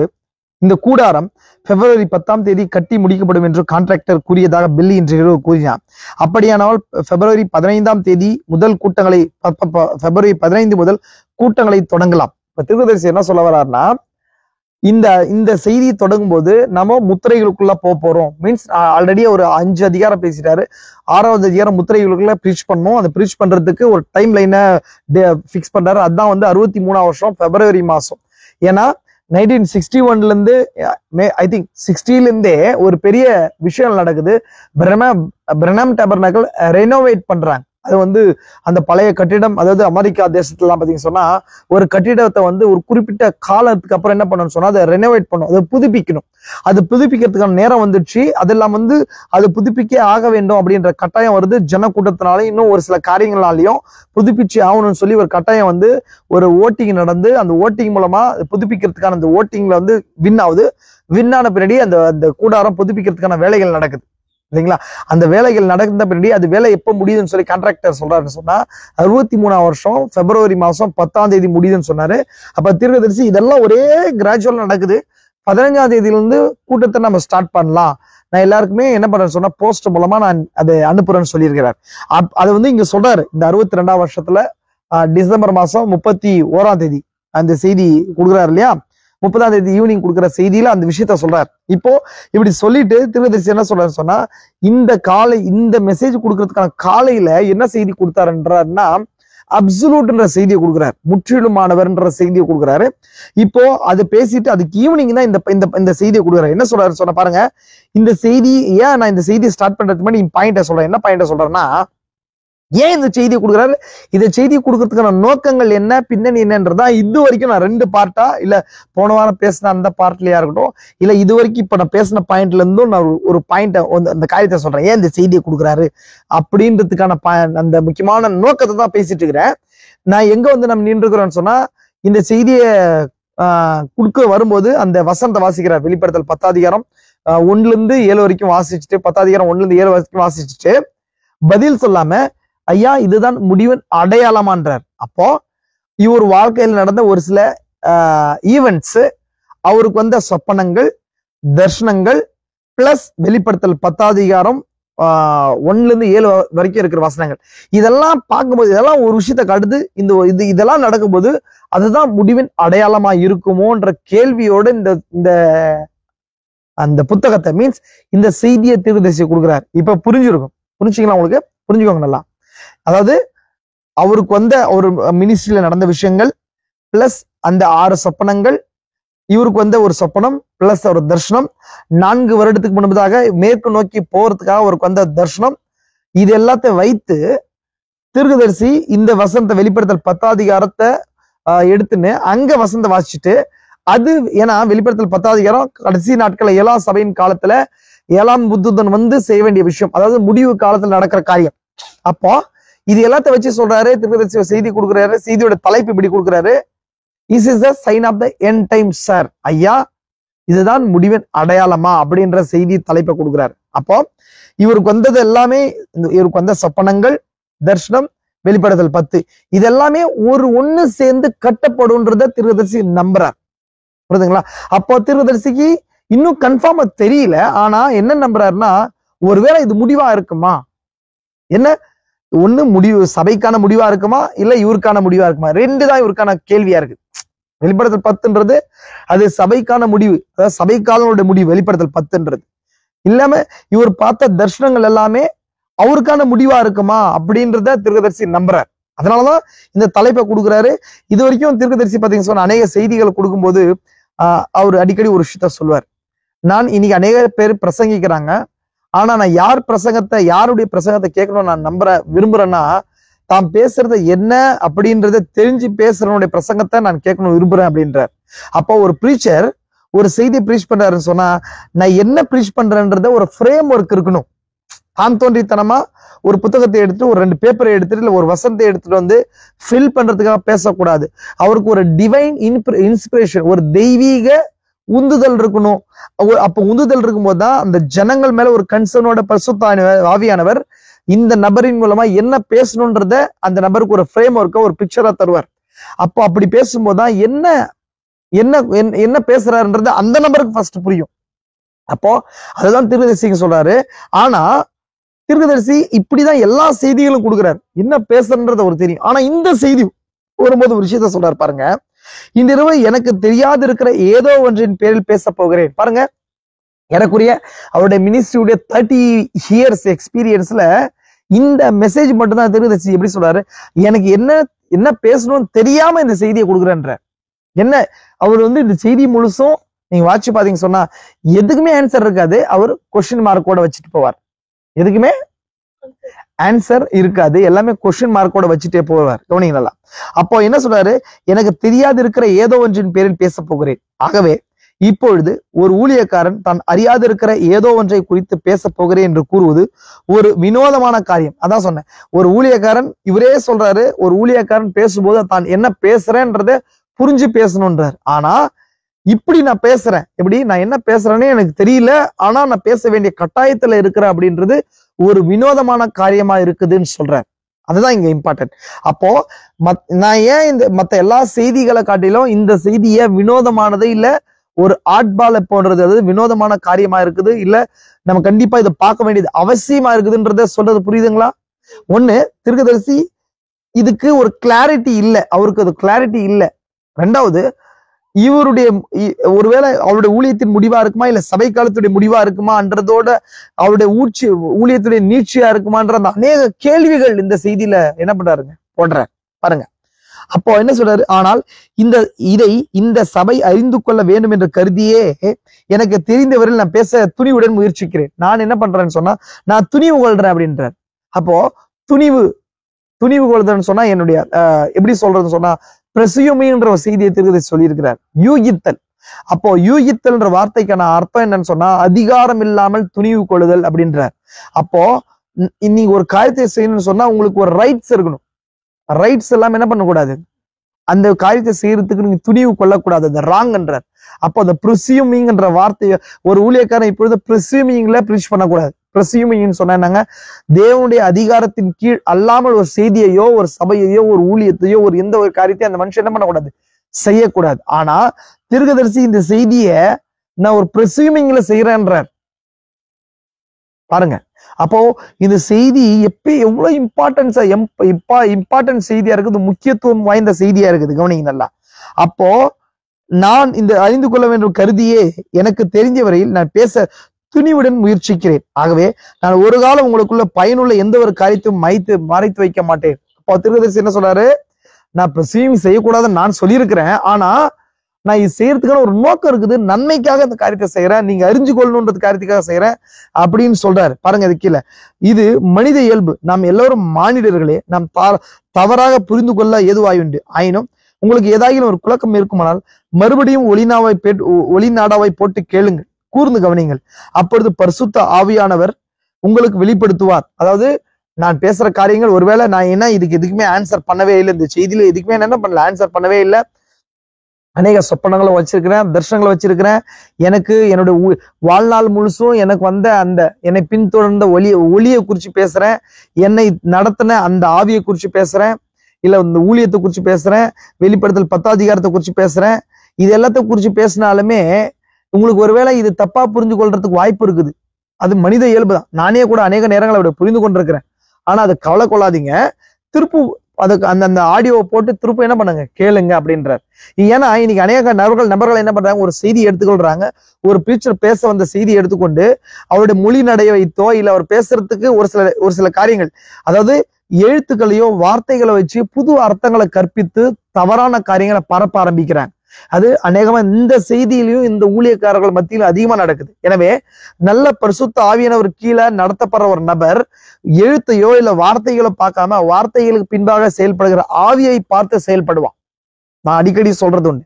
இந்த கூடாரம் பிப்ரவரி 10ஆம் தேதி கட்டி முடிக்கப்படும் என்று கான்ட்ராக்டர் கூறியதாக பில்லி இன்று இரவு கூறினார். அப்படியானால் பிப்ரவரி 15ஆம் தேதி முதல் கூட்டங்களை பிப்ரவரி 15 முதல் கூட்டங்களை தொடங்கலாம். இப்ப தீர்க்கதரிசி என்ன சொல்ல வர்றாருன்னா, இந்த செய்தி தொடங்கும் போது நம்ம முத்திரைகளுக்குள்ள போறோம். மீன்ஸ் ஆல்ரெடி ஒரு 5 அதிகாரம் பேசிட்டாரு. 6வது அதிகாரம் முத்திரைகளுக்குள்ள பிரீச் பண்ணோம். அதை பிரீச் பண்றதுக்கு ஒரு டைம் லைனை பிக்ஸ் பண்றாரு. அதுதான் 63ஆம் வருஷம் பிப்ரவரி மாசம். ஏன்னா 1961 இருந்து ஐ திங்க் 60ல இருந்தே ஒரு பெரிய விஷயம் நடக்குது. பிரணாம் டேபர்னாக்கல் ரெனோவேட் பண்றாங்க. அது அந்த பழைய கட்டிடம், அதாவது அமெரிக்கா தேசத்துலாம் பாத்தீங்கன்னா சொன்னா ஒரு கட்டிடத்தை ஒரு குறிப்பிட்ட காலத்துக்கு அப்புறம் என்ன பண்ணணும்னு சொன்னா அதை ரெனோவேட் பண்ணும், அதை புதுப்பிக்கணும். அது புதுப்பிக்கிறதுக்கான நேரம் வந்துடுச்சு. அதெல்லாம் அது புதுப்பிக்க ஆக வேண்டும் அப்படின்ற கட்டாயம் வருது. ஜனக்கூட்டத்தினாலையும் இன்னும் ஒரு சில காரியங்களாலையும் புதுப்பிச்சு ஆகணும்னு சொல்லி ஒரு கட்டாயம் ஒரு ஓட்டிங் நடந்து, அந்த ஓட்டிங் மூலமா புதுப்பிக்கிறதுக்கான அந்த ஓட்டிங்ல வின் ஆகுது. வின் ஆன பின்னாடி அந்த கூடாரம் புதுப்பிக்கிறதுக்கான வேலைகள் நடக்குது இல்லைங்களா? அந்த வேலைகள் நடந்த பின்னாடி அது வேலை எப்ப முடியுதுன்னு சொல்லி கான்ட்ராக்டர் சொல்றாருன்னு சொன்னா 63ஆம் வருஷம் பிப்ரவரி மாசம் 10ஆம் தேதி முடியுதுன்னு சொன்னாரு. அப்ப தீர்க்கதரிசி இதெல்லாம் ஒரே கிராஜுவல் நடக்குது. 15ஆம் தேதியில இருந்து கூட்டத்தை நம்ம ஸ்டார்ட் பண்ணலாம். நான் எல்லாருக்குமே என்ன பண்றேன்னு சொன்னா போஸ்ட் மூலமா நான் அதை அனுப்புறேன்னு சொல்லியிருக்கிறார். அது இங்க சொல்றாரு. இந்த 62ஆம் வருஷத்துல டிசம்பர் மாசம் 31ஆம் தேதி அந்த செய்தி கொடுக்குறாரு இல்லையா? 30ஆம் தேதி ஈவினிங் கொடுக்குற செய்தியில அந்த விஷயத்த சொல்றாரு. இப்போ இப்படி சொல்லிட்டு தீர்க்கதரிசி என்ன சொல்றாரு சொன்னா, இந்த மெசேஜ் கொடுக்கறதுக்கான காலையில என்ன செய்தி கொடுத்தாருன்றாருன்னா, அப்சல்யூட்ன்ற செய்தியை கொடுக்குறாரு. முற்றிலுமானவர்ன்ற செய்தியை கொடுக்குறாரு. இப்போ அதை பேசிட்டு அதுக்கு ஈவினிங் தான் இந்த செய்தியை கொடுக்குறாரு. என்ன சொல்றாரு சொன்ன பாருங்க. இந்த செய்தி ஏன் நான் இந்த செய்தியை ஸ்டார்ட் பண்றதுக்கு முன்னாடி பாயிண்ட சொல்றேன். என்ன பாயிண்ட சொல்றேன்னா, ஏன் இந்த செய்தியை கொடுக்குறாரு, இந்த செய்தியை கொடுக்கறதுக்கான நோக்கங்கள் என்ன, பின்னணி என்னன்றதா இது வரைக்கும் நான் 2 பார்ட்டா, இல்ல போன வாரம் பேசின அந்த பார்ட்லயா இருக்கட்டும், இல்ல இது வரைக்கும் இப்ப நான் பேசின பாயிண்ட்ல இருந்தும் நான் ஒரு பாயிண்ட அந்த காரியத்தை சொல்றேன். ஏன் இந்த செய்தியை கொடுக்குறாரு அப்படின்றதுக்கான அந்த முக்கியமான நோக்கத்தை தான் பேசிட்டு இருக்கிறேன். நான் எங்க நம்ம நின்று இருக்கிறோம்னு சொன்னா, இந்த செய்தியை கொடுக்க வரும்போது அந்த வசனத்தை வாசிக்கிறார். வெளிப்படுத்தல் 10ஆம் அதிகாரம் 1ல இருந்து 7 வரைக்கும் வாசிச்சுட்டு, 10ஆம் அதிகாரம் 1ல இருந்து 7 வரைக்கும் வாசிச்சுட்டு பதில் சொல்லாம, ஐயா இதுதான் முடிவின் அடையாளமான்றார். அப்போ இவர் வாழ்க்கையில் நடந்த ஒரு சில ஈவெண்ட்ஸ், அவருக்கு சொப்பனங்கள், தர்ஷனங்கள், பிளஸ் வெளிப்படுத்தல் 10ஆம் அதிகாரம் 1ல இருந்து 7 வரைக்கும் இருக்கிற வசனங்கள், இதெல்லாம் பார்க்கும்போது இதெல்லாம் ஒரு விஷயத்தை காட்டுது. இதெல்லாம் நடக்கும்போது அதுதான் முடிவின் அடையாளமா இருக்குமோன்ற கேள்வியோட இந்த அந்த புத்தகத்தை, மீன்ஸ் இந்த செய்தியை தீர்க்கதரிசி கொடுக்குறாரு. இப்ப புரிஞ்சுக்கலாம் உங்களுக்கு? புரிஞ்சுக்கோங்க நல்லா. அதாவது அவருக்கு ஒரு மினிஸ்ட்ரியில நடந்த விஷயங்கள், பிளஸ் அந்த 6 சொப்பனங்கள், இவருக்கு ஒரு சொப்பனம், பிளஸ் ஒரு தர்ஷனம், 4 வருடத்துக்கு முன்பதாக மேற்கு நோக்கி போறதுக்காக அவருக்கு தர்ஷனம், இது எல்லாத்தையும் வைத்து தீர்க்கதரிசி இந்த வசனத்தை வெளிப்படுத்தல் 10ஆம் அதிகாரத்தை எடுத்துன்னு அங்க வசனத்தை வாசிச்சுட்டு, அது ஏன்னா வெளிப்படுத்தல் 10ஆம் அதிகாரம் கடைசி நாட்கள் 7ஆம் சபையின் காலத்துல 7ஆம் புத்தன் செய்ய வேண்டிய விஷயம், அதாவது முடிவு காலத்துல நடக்கிற காரியம். அப்போ இது எல்லாத்தையும் வச்சு சொல்றாரு தீர்க்கதரிசி, செய்தி கொடுக்குறாரு. செய்தியோட தலைப்பு இப்படி கொடுக்குறாரு, is is the sign of the end time sir. ஐயா இதுதான் முடிவின் அடையாளமா அப்படின்ற செய்தி தலைப்பை கொடுக்குறாரு. அப்போ இவருக்கு எல்லாமே, இவருக்கு சொப்பனங்கள், தர்ஷனம், வெளிப்படுத்தல் 10, இதெல்லாமே ஒண்ணு சேர்ந்து கட்டப்படும்ன்றத தீர்க்கதரிசி நம்புறார். புரியுதுங்களா? அப்போ தீர்க்கதரிசிக்கு இன்னும் கன்ஃபார்மா தெரியல. ஆனா என்ன நம்புறாருன்னா, ஒருவேளை இது முடிவா இருக்குமா, என்ன ஒண்ணு முடிவு சபைக்கான முடிவா இருக்குமா, இல்ல இவருக்கான முடிவா இருக்குமா, ரெண்டு தான் இவருக்கான கேள்வியா இருக்கு. வெளிப்படுத்தல் 10ன்றது அது சபைக்கான முடிவு, அதாவது சபைக்காலனுடைய முடிவு. வெளிப்படுத்தல் 10ன்றது இல்லாம இவர் பார்த்த தர்ஷனங்கள் எல்லாமே அவருக்கான முடிவா இருக்குமா அப்படின்றத தீர்க்கதரிசி நம்புறார். அதனாலதான் இந்த தலைப்பை கொடுக்குறாரு. இது வரைக்கும் தீர்க்கதரிசி பாத்தீங்கன்னு சொன்ன அநேக செய்திகளை கொடுக்கும்போது அவர் அடிக்கடி ஒரு விஷயத்த சொல்லுவார். நான் இன்னைக்கு அநேக பேர் பிரசங்கிக்கிறாங்க, ஆனா நான் யாருடைய பிரசங்கத்தை கேட்கணும்னு நான் விரும்புறேன்னா, தான் பேசுறது என்ன அப்படின்றத தெரிஞ்சு பேசுறவனுடைய பிரசங்கத்தை நான் கேட்கணும் விரும்புறேன் அப்படின்றார். அப்போ ஒரு பிரீச்சர் ஒரு செய்தியை பிரீச் பண்றாருன்னு சொன்னா, நான் என்ன பிரீச் பண்றேன்றத ஒரு ஃப்ரேம் ஒர்க் இருக்கணும். ஆம் தோன்றித்தனமா ஒரு புத்தகத்தை எடுத்துட்டு, ஒரு 2 பேப்பரை எடுத்துட்டு, இல்ல ஒரு வசனத்தை எடுத்துட்டு வந்து ஃபில் பண்றதுக்காக பேசக்கூடாது. அவருக்கு ஒரு டிவைன் இன்ஸ்பிரேஷன், ஒரு தெய்வீக உந்துதல் இருக்கணும். அப்ப உந்துதல் இருக்கும்போது தான் அந்த ஜனங்கள் மேல ஒரு கன்சர்னோட பரிசுத்த ஆவியானவர் இந்த நபரின் மூலமா என்ன பேசணும்ன்றத அந்த நபருக்கு ஒரு ஃப்ரேம் ஒர்க்க, ஒரு பிக்சரா தருவார். அப்போ அப்படி பேசும்போதுதான் என்ன என்ன என்ன பேசுறாருன்றது அந்த நபருக்கு ஃபர்ஸ்ட் புரியும். அப்போ அதுதான் தீர்க்கதரிசிங்க சொல்றாரு. ஆனா தீர்க்கதரிசி இப்படிதான் எல்லா செய்திகளும் கொடுக்குறாரு, என்ன பேசுறன்றது ஒரு தெரியும். ஆனா இந்த செய்தி வரும்போது ஒரு விஷயத்த சொல்றாரு பாருங்க. இந்த இரவு எனக்கு தெரியாது இருக்கிற ஏதோ ஒன்றின் பேரில் பேச போகிறேன். பாருங்க, எனக்குரிய அவருடைய மினிஸ்ட்ரியுடைய 30 years எக்ஸ்பீரியன்ஸ்ல இந்த மெசேஜ் மட்டும்தான் தீர்க்கதரிசி எப்படி சொல்றாரு, எனக்கு என்ன என்ன பேசணும்னு தெரியாம இந்த செய்தியை கொடுக்குறேன்ற. என்ன அவர் இந்த செய்தி முழுசும் நீங்க வாட்சி பாத்தீங்க சொன்னா எதுக்குமே ஆன்சர் இருக்காது. அவர் கொஸ்டின் மார்க்கோட வச்சுட்டு போவார். எதுக்குமே ஆன்சர் இருக்காது, எல்லாமே கொஸ்டின் மார்க்கோட வச்சுட்டே போவார். கவனிங்க நல்லா. அப்போ என்ன சொல்றாரு, எனக்கு தெரியாது இருக்கிற ஏதோ ஒன்றின் பேரில் பேச போகிறேன். ஆகவே இப்பொழுது ஒரு ஊழியக்காரன் தான் அறியாது இருக்கிற ஏதோ ஒன்றை குறித்து பேச போகிறேன் என்று கூறுவது ஒரு வினோதமான காரியம். அதான் சொன்னேன், ஒரு ஊழியக்காரன் இவரே சொல்றாரு, ஒரு ஊழியக்காரன் பேசும்போது தான் என்ன பேசுறேன்றத புரிஞ்சு பேசணும்ன்றார். ஆனா இப்படி நான் பேசுறேன், எப்படி நான் என்ன பேசுறேன்னே எனக்கு தெரியல, ஆனா நான் பேச வேண்டிய கட்டாயத்துல இருக்கிறேன் அப்படின்றது ஒரு வினோதமான காரியமா இருக்குதுன்னு சொல்றேன். அதுதான் இங்க இம்பார்ட்டன்ட். அப்போ நான் ஏன் இந்த மத்த எல்லா செய்திகளை காட்டிலும் இந்த செய்தியை வினோதமானது இல்ல ஒரு ஆட்பால போன்றது, அதாவது வினோதமான காரியமா இருக்குது, இல்ல நம்ம கண்டிப்பா இதை பார்க்க வேண்டியது அவசியமா இருக்குதுன்றத சொல்றது புரியுதுங்களா? ஒண்ணு, தீர்க்கதரிசி இதுக்கு ஒரு கிளாரிட்டி இல்ல, அவருக்கு அது கிளாரிட்டி இல்ல. ரெண்டாவது, இவருடைய ஒருவேளை அவருடைய ஊழியத்தின் முடிவா இருக்குமா, இல்ல சபை காலத்துடைய முடிவா இருக்குமான்றதோட அவருடைய ஊழியத்துடைய நீட்சியா இருக்குமான்ற அந்த அநேக கேள்விகள் இந்த செய்தியில என்ன பண்றாருங்க போடுற பாருங்க. அப்போ என்ன சொல்றாரு, ஆனால் இந்த சபை அறிந்து கொள்ள வேண்டும் என்று கருதியே எனக்கு தெரிந்தவரையில் நான் பேச துணிவுடன் முயற்சிக்கிறேன். நான் என்ன பண்றேன்னு சொன்னா, நான் துணிவு கொள்றேன் அப்படின்றார். அப்போ துணிவு கொள்றதுன்னு சொன்னா என்னுடைய எப்படி சொல்றதுன்னு சொன்னா, பிரசியுமின்ற ஒரு செய்தியை தீர்க்கதரிசி சொல்லியிருக்கிறார், யூகித்தல். அப்போ யூகித்தல்ன்ற வார்த்தைக்கான அர்த்தம் என்னன்னு சொன்னா, அதிகாரம் இல்லாமல் துணிவு கொள்ளுதல் அப்படின்றார். அப்போ நீங்க ஒரு காரியத்தை செய்யணும்னு சொன்னா உங்களுக்கு ஒரு ரைட்ஸ் இருக்கணும். ரைட்ஸ் எல்லாம் என்ன பண்ணக்கூடாது, அந்த காரியத்தை செய்யறதுக்கு நீங்க துணிவு கொள்ளக்கூடாது, அந்த ராங் என்றார். அப்போ அந்த ப்ரிசியூமிங்ன்ற வார்த்தையை ஒரு ஊழியக்காரன் இப்பொழுது ப்ரிசியூமிங்ல ப்ரீச் பண்ணக்கூடாது. ப்ரிசியூமிங்னு சொன்னா என்னங்க, தேவனுடைய அதிகாரத்தின் கீழ் அல்லாமல் ஒரு செய்தியையோ, ஒரு சபையையோ, ஒரு ஊழியத்தையோ, ஒரு எந்த ஒரு காரியத்தையும் அந்த மனுஷன் என்ன பண்ணக்கூடாது, செய்யக்கூடாது. ஆனா தீர்க்கதரிசி இந்த செய்தியை நான் ஒரு ப்ரிசியூமிங்ல செய்யறேன்றார் பாருங்க. அப்போ இந்த செய்தி எவ்வளவு இம்பார்ட்டன்ட் செய்தியா இருக்குது, முக்கியத்துவம் வாய்ந்த செய்தியா இருக்குது. கவனிங்க நல்லா. அப்போ நான் இந்த அறிந்து கொள்ள வேண்டும் கருதியே எனக்கு தெரிஞ்ச வரையில் நான் பேச துணிவுடன் முயற்சிக்கிறேன். ஆகவே நான் ஒரு காலம் உங்களுக்குள்ள பயனுள்ள எந்த ஒரு காரியத்தையும் மறைத்து வைக்க மாட்டேன். அப்போ தீர்க்கதரிசி என்ன சொல்றாரு, நான் பிரசீவிங் செய்யக்கூடாதுன்னு நான் சொல்லியிருக்கிறேன், ஆனா நான் இது செய்யறதுக்கான ஒரு நோக்கம் இருக்குது, நன்மைக்காக இந்த காரியத்தை செய்யறேன், நீங்க அறிஞ்சு கொள்ளணுன்றது காரியத்துக்காக செய்யறேன் அப்படின்னு சொல்றாரு பாருங்க. அது கீழே, இது மனித இயல்பு, நாம் எல்லோரும் மானிடர்களே, நாம் தவறாக புரிந்து கொள்ள ஏதுவாயுண்டு. ஆயினும் உங்களுக்கு ஏதாயிலும் ஒரு குழக்கம் இருக்குமானால் மறுபடியும் ஒளிநாடாவை போட்டு கேளுங்கள், கூர்ந்து கவனிங்கள், அப்பொழுது பரிசுத்த ஆவியானவர் உங்களுக்கு வெளிப்படுத்துவார். அதாவது நான் பேசுற காரியங்கள் ஒருவேளை நான் எதுக்குமே ஆன்சர் பண்ணவே இல்லை, இந்த செய்தியில எதுக்குமே என்ன பண்ணல, ஆன்சர் பண்ணவே இல்லை. அநேக சொப்பனங்களை வச்சிருக்கிறேன், தர்ஷனங்களை வச்சிருக்கிறேன். எனக்கு என்னுடைய வாழ்நாள் முழுசும் எனக்கு வந்த அந்த என்னை பின்தொடர்ந்த ஒளியை குறிச்சு பேசுறேன், என்னை நடத்தின அந்த ஆவியை குறிச்சு பேசுறேன், இல்ல இந்த ஊழியத்தை குறிச்சு பேசுறேன், வெளிப்படுத்தல் 10 அதிகாரத்தை குறிச்சு பேசுறேன். இது எல்லாத்த குறிச்சு பேசினாலுமே உங்களுக்கு ஒருவேளை இது தப்பா புரிஞ்சு கொள்றதுக்கு வாய்ப்பு இருக்குது. அது மனித இயல்பு தான். நானே கூட அநேக நேரங்களை அப்படி புரிந்து கொண்டிருக்கிறேன். ஆனா அதை கவலை கொள்ளாதீங்க. திருப்பு அதுக்கு அந்த ஆடியோவை போட்டு திரும்ப என்ன பண்ணுங்க, கேளுங்க அப்படின்றார். ஏன்னா இன்னைக்கு அநேக நபர்கள் என்ன பண்றாங்க, ஒரு செய்தி எடுத்துக்கொள்றாங்க, ஒரு பிரீச்சர் பேச வந்த செய்தி எடுத்துக்கொண்டு அவருடைய மொழி நடைய வைத்தோ இல்ல அவர் பேசுறதுக்கு ஒரு சில காரியங்கள், அதாவது எழுத்துக்களையோ வார்த்தைகளை வச்சு புது அர்த்தங்களை கற்பித்து தவறான காரியங்களை பரப்ப ஆரம்பிக்கிறாங்க. அது அநேகமா இந்த செய்தியிலையும் இந்த ஊழியக்காரர்கள் மத்தியில் அதிகமா நடக்குது. எனவே நல்ல பரிசுத்த ஆவியானவர் கீழே நடத்தப்படுற ஒரு நபர் எழுத்தையோ இல்ல வார்த்தைகளோ பார்க்காம வார்த்தைகளுக்கு பின்பாக செயல்படுகிற ஆவியை பார்த்து செயல்படுவான். நான் அடிக்கடி சொல்றது உண்டு.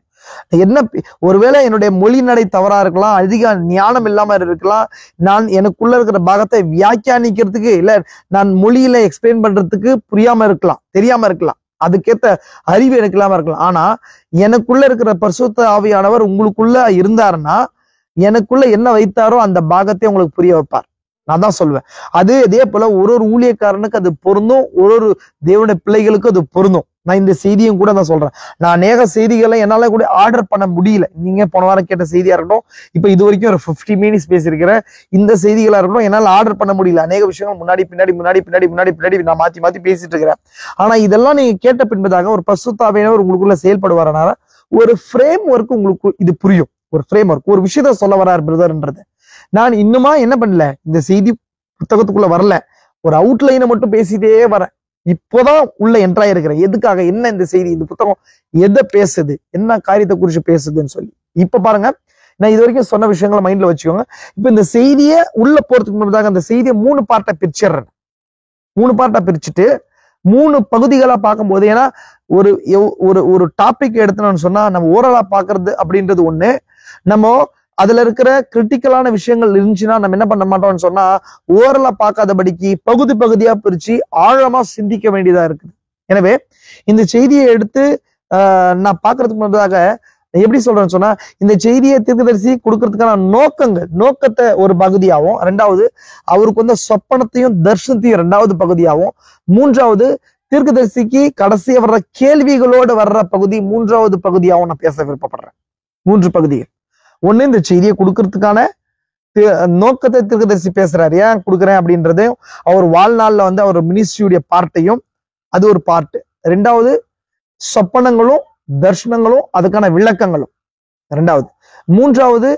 என்ன ஒருவேளை என்னுடைய மொழி நடை தவறா இருக்கலாம், அதிக ஞானம் இல்லாம இருக்கலாம், நான் எனக்குள்ள இருக்கிற பாகத்தை வியாக்கியானிக்கிறதுக்கு இல்ல நான் மொழியில எக்ஸ்பிளைன் பண்றதுக்கு புரியாம இருக்கலாம், தெரியாம இருக்கலாம், அதுக்கேத்த அறிவு எனக்கு இல்லாம இருக்கலாம். ஆனா எனக்குள்ள இருக்கிற பரிசுத்த ஆவியானவர் உங்களுக்குள்ள இருந்தாருன்னா எனக்குள்ள என்ன வைத்தாரோ அந்த பாகத்தை உங்களுக்கு புரிய வைப்பார். நான் தான் சொல்வேன். அது இதே போல ஒரு ஊழியக்காரனுக்கு அது பொருந்தும், ஒரு தேவனுடைய பிள்ளைகளுக்கு அது பொருந்தும். நான் இந்த செய்தியும் கூட நான் சொல்றேன். நான் அநேக செய்திகளை என்னால கூட ஆர்டர் பண்ண முடியல. நீங்க போன வாரம் கேட்ட செய்தியா இருக்கட்டும், இப்ப இது வரைக்கும் ஒரு 50 மினிட்ஸ் பேசியிருக்கிறேன். இந்த செய்திகளா இருக்கட்டும் என்னால ஆர்டர் பண்ண முடியல. அநேக விஷயங்கள் முன்னாடி நான் மாத்தி பேசிட்டு இருக்கிறேன். ஆனா இதெல்லாம் நீங்க கேட்ட பின்பதாக ஒரு பரிசுத்த ஆவியானவர் உங்களுக்குள்ள செயல்படுவாரனால ஒரு ஃப்ரேம் ஒர்க் உங்களுக்கு இது புரியும். ஒரு ஃப்ரேம் ஒர்க், ஒரு விஷயத்த சொல்ல வரார் பிரதர்ன்றது. நான் இன்னுமா என்ன பண்ணல, இந்த செய்தி புத்தகத்துக்குள்ள வரல, ஒரு அவுட்லைனை மட்டும் பேசிட்டே வரேன். இப்போதான் உள்ள என்ட்ராய் இருக்கிறேன். எதுக்காக, என்ன இந்த செய்தி, இந்த புத்தகம் எதை பேசுது, என்ன காரியத்தை குறிச்சு பேசுதுன்னு சொல்லி. இப்ப பாருங்க, நான் இது வரைக்கும் சொன்ன விஷயங்களை மைண்ட்ல வச்சுக்கோங்க. இப்ப இந்த செய்தியை உள்ள போறதுக்கு முன்னாடி அந்த செய்தியை 3 பார்ட்டா பிரிச்சிடுறேன். 3 பார்ட்டா பிரிச்சுட்டு 3 பகுதிகளா பார்க்கும்போது, ஏன்னா ஒரு ஒரு டாபிக் எடுத்தோம்னு சொன்னா நம்ம ஓரலா பாக்குறது அப்படின்றது ஒண்ணு, நம்ம அதுல இருக்கிற கிரிட்டிக்கலான விஷயங்கள் இருந்துச்சுன்னா நம்ம என்ன பண்ண மாட்டோம்னு சொன்னா ஓரலா பார்க்காதபடிக்கு பகுதியா பிரிச்சு ஆழமா சிந்திக்க வேண்டியதா இருக்குது. எனவே இந்த செய்தியை எடுத்து நான் பாக்குறதுக்கு முன்னதாக எப்படி சொல்றேன்னு சொன்னா, இந்த செய்தியை தீர்க்கதரிசி கொடுக்கறதுக்கான நோக்கத்தை ஒரு பகுதியாகவும், 2வது அவருக்கு வந்து சொப்பனத்தையும் தர்ஷனத்தையும் 2வது பகுதியாகவும், 3வது தீர்க்கதரிசிக்கு கடைசியா வர்ற கேள்விகளோடு வர்ற பகுதி 3வது பகுதியாகவும் நான் பேச விருப்பப்படுறேன். 3 பகுதிகள். ஒண்ணு, இந்த செய்தியை கொடுக்கறதுக்கான நோக்கத்தை தீர்க்கதரிசி பேசுறாரு, ஏன் கொடுக்குறேன் அப்படின்றது அவர் வாழ்நாள்ல வந்து அவர் மினிஸ்ட்ரியுடைய பார்ட்டையும், அது ஒரு பார்ட். 2வது சொப்பனங்களும் தர்ஷனங்களும் அதுக்கான விளக்கங்களும் 2வது. 3வது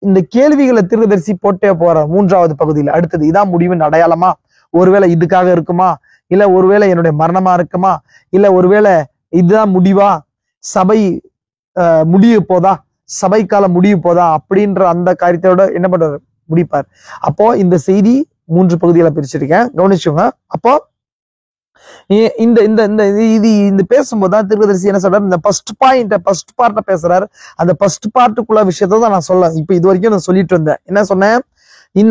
இந்த கேள்விகளை தீர்க்கதரிசி போட்டே போற 3வது பகுதியில் அடுத்தது இதான் முடிவின் அடையாளமா, ஒருவேளை இதுக்காக இருக்குமா, இல்ல ஒருவேளை என்னுடைய மரணமா இருக்குமா, இல்ல ஒருவேளை இதுதான் முடிவா, சபை முடிய போதா, சபை காலம் முடிய போதா அப்படின்ற அந்த காரியத்தோட என்ன பண்றாரு, முடிப்பார். அப்போ இந்த செய்தி 3 பகுதிகளை பிரிச்சிருக்கேன், கவனிச்சுங்க. அப்போ இந்த பேசும்போதுதான் தீர்க்கதரிசி என்ன சொல்றாரு, இந்த ஃபர்ஸ்ட் பார்ட்ட பேசுறாரு. அந்த ஃபர்ஸ்ட் பார்ட்டுக்குள்ள விஷயத்த தான் நான் சொல்ல இப்ப இது வரைக்கும் நான் சொல்லிட்டு இருந்தேன். என்ன சொன்னேன்,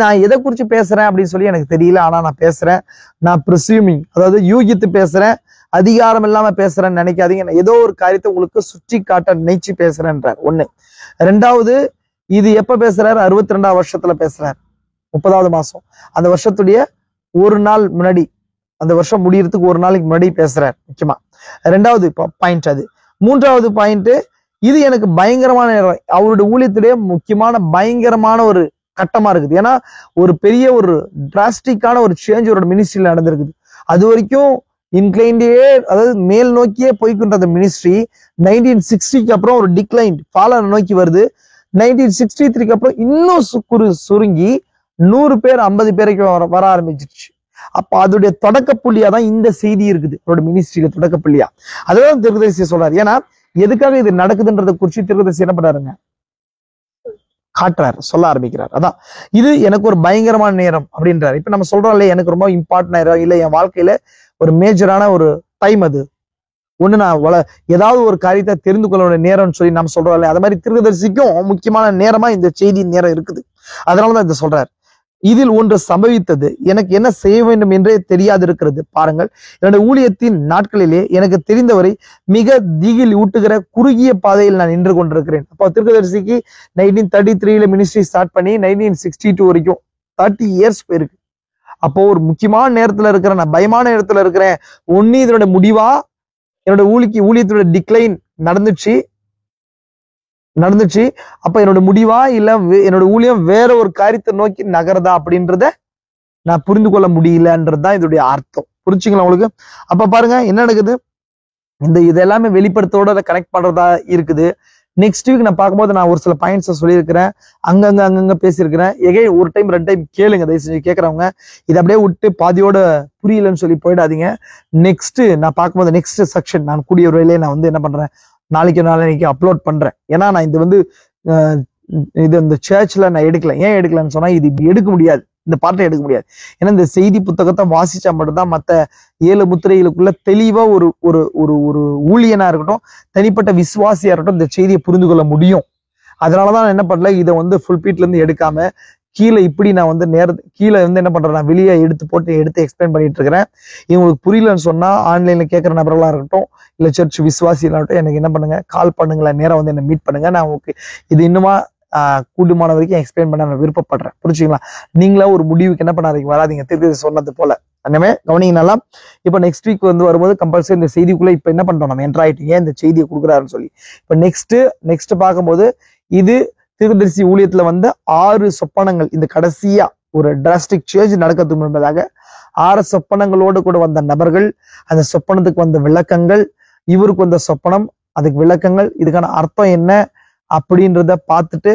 நான் எதை குறிச்சு பேசுறேன் அப்படின்னு சொல்லி எனக்கு தெரியல, ஆனா நான் பேசுறேன். நான் ப்ரிசியூமிங், அதாவது யூகித்து பேசுறேன், அதிகாரம் இல்லாம பேசுறேன்னு நினைக்காதீங்க. நான் ஏதோ ஒரு காரியத்தை உங்களுக்கு சுற்றி காட்ட நினைச்சு பேசுறேன்றார். 1. 2வது, இது எப்ப பேசுறாரு, 62வது வருஷத்துல பேசுறாரு, 30வது மாசம், அந்த வருஷத்துடைய ஒரு நாள் முன்னாடி, அந்த வருஷம் முடியறதுக்கு ஒரு நாளைக்கு முன்னாடி பேசுறாரு முக்கியமா. 2வது பாயிண்ட் அது. 3வது பாயிண்ட், இது எனக்கு பயங்கரமான நேரம், அவருடைய ஊழியத்திலேயே முக்கியமான பயங்கரமான ஒரு கட்டமா இருக்குது. ஏன்னா ஒரு பெரிய ஒரு டிராஸ்டிக்கான ஒரு சேஞ்ச் ஒரு மினிஸ்ட்ரியில நடந்திருக்குது. அது வரைக்கும் இன்க்ளைண்டே, அதாவது மேல் நோக்கியே போய்கின்ற மினிஸ்ட்ரி 1960க்கு அப்புறம் ஒரு டிக்ளைன் ஃபாலர் நோக்கி வருது. 1963க்கு அப்புறம் இன்னும் சுருங்கி 100 பேர் 50 பேருக்கு வர ஆரம்பிச்சிருச்சு. அப்ப அதோடைய தொடக்க புள்ளியா தான் இந்த செய்தி இருக்குது, அவரோட மினிஸ்ட்ரியில தொடக்க புள்ளியா. அதுதான் தீர்க்கதரிசி சொல்றாரு. ஏன்னா எதுக்காக இது நடக்குதுன்றதை குறிச்சு தீர்க்கதரிசி என்ன பண்றாருங்க, காட்டுறாரு, சொல்ல ஆரம்பிக்கிறார். அதான் இது எனக்கு ஒரு பயங்கரமான நேரம் அப்படின்றாரு. இப்ப நம்ம சொல்றோம் இல்லையா, எனக்கு ரொம்ப இம்பார்ட்டன்ட் நேரம், இல்ல என் வாழ்க்கையில ஒரு மேஜரான ஒரு டைம், அது ஒண்ணு நான் ஏதாவது ஒரு காரியத்தை தெரிந்து கொள்ள நேரம்னு சொல்லி நம்ம சொல்றோம் இல்லையா, அது மாதிரி தீர்க்கதரிசிக்கும் முக்கியமான நேரமா இந்த செய்தி நேரம் இருக்குது. அதனாலதான் இதை சொல்றாரு. இதில் ஒன்று சம்பவித்தது, எனக்கு என்ன செய்ய வேண்டும் என்றே தெரியாது இருக்கிறது. பாருங்கள், என்னுடைய ஊழியத்தின் நாட்களிலே எனக்கு தெரிந்தவரை மிக திகில் ஊட்டுகிற குறுகிய பாதையில் நான் நின்று கொண்டிருக்கிறேன். அப்போ தீர்க்கதரிசிக்கு 1933ல மினிஸ்ட்ரி ஸ்டார்ட் பண்ணி 1962 வரைக்கும் 30 இயர்ஸ் போயிருக்கு. அப்போ ஒரு முக்கியமான நேரத்துல இருக்கிறேன், நான் பயமான நேரத்துல இருக்கிறேன். ஒண்ணு இதனுடைய முடிவா, என்னோட ஊழியத்தோட டிக்ளைன் நடந்துச்சு, நடந்துச்சு. அப்ப என்னோட முடிவா இல்ல என்னோட ஊழியம் வேற ஒரு காரியத்தை நோக்கி நகருதா அப்படின்றத நான் புரிந்து கொள்ள முடியலன்றதுதான் இதோடைய அர்த்தம். புரிச்சுங்களா உங்களுக்கு? அப்ப பாருங்க என்ன நடக்குது, இது எல்லாமே வெளிப்படுத்தோட கனெக்ட் பண்றதா இருக்குது. நெக்ஸ்ட் வீக் நான் பார்க்கும்போது நான் ஒரு சில பாயிண்ட்ஸை சொல்லியிருக்கிறேன், அங்கங்க பேசியிருக்கிறேன். எகைன் ஒரு டைம் 2 டைம் கேளுங்க, தயவு செஞ்சு கேட்கறவங்க. இதை அப்படியே விட்டு பாதியோட புரியலன்னு சொல்லி போயிடாதீங்க. நெக்ஸ்ட் நான் பார்க்கும்போது நெக்ஸ்ட் செக்ஷன் நான் கூடிய விரைவிலே நான் என்ன பண்றேன், நாளைக்கு அப்லோட் பண்றேன். ஏன்னா நான் இது இந்த சர்ச்ல நான் எடுக்கல. ஏன் எடுக்கலன்னு சொன்னா, இது இப்படி எடுக்க முடியாது, இந்த பாட்டை எடுக்க முடியாது. ஏன்னா இந்த செய்தி புத்தகத்தை வாசிச்சா மட்டும்தான் மற்ற 7 முத்திரைகளுக்குள்ள தெளிவா ஒரு ஒரு ஒரு ஒரு ஊழியனா இருக்கட்டும், தனிப்பட்ட விசுவாசியா இருக்கட்டும், இந்த செய்தியை புரிந்து கொள்ள முடியும். அதனாலதான் நான் என்ன பண்ணல, இதை ஃபுல் பீட்ல இருந்து எடுக்காம கீழே இப்படி நான் கீழே என்ன பண்றேன், நான் வெளியே எடுத்து எக்ஸ்பிளைன் பண்ணிட்டு இருக்கிறேன். இவங்களுக்கு புரியலன்னு சொன்னா ஆன்லைன்ல கேட்கிற நபர்களா இருக்கட்டும், இல்ல சர்ச் விசுவாசிகளாகட்டும், எனக்கு என்ன பண்ணுங்க, கால் பண்ணுங்களேன், நேரம் என்ன மீட் பண்ணுங்க. நான் உங்களுக்கு இது இன்னுமா கூடுமான வரைக்கும் எக்ஸ்பிளைன் பண்ண நான் விருப்பப்படுறேன். புரிச்சுங்களா? நீங்களா ஒரு முடிவுக்கு என்ன பண்ணாதீங்க, வராதிங்க. திருப்பி சொன்னது போல அந்தமே கவனிங்க நல்லா. இப்ப நெக்ஸ்ட் வீக் வரும்போது கம்பல்சரி இந்த செய்திக்குள்ள இப்ப என்ன பண்றோம், நம்ம என்டர் ஆயிட்டீங்க, இந்த செய்தியை கொடுக்குறாருன்னு சொல்லி. இப்ப நெக்ஸ்ட் பார்க்கும்போது இது தீர்க்கதரிசி ஊழியத்துல 6 சொப்பனங்கள், இந்த கடைசியா ஒரு டிராஸ்டிக் சேஞ்ச் நடக்கிறதுக்கு முன்பதாக 6 சொப்பனங்களோடு கூட வந்த நபர்கள், அந்த சொப்பனத்துக்கு வந்த விளக்கங்கள், இவருக்கு வந்த சொப்பனம், அதுக்கு விளக்கங்கள், இதுக்கான அர்த்தம் என்ன அப்படின்றத பார்த்துட்டு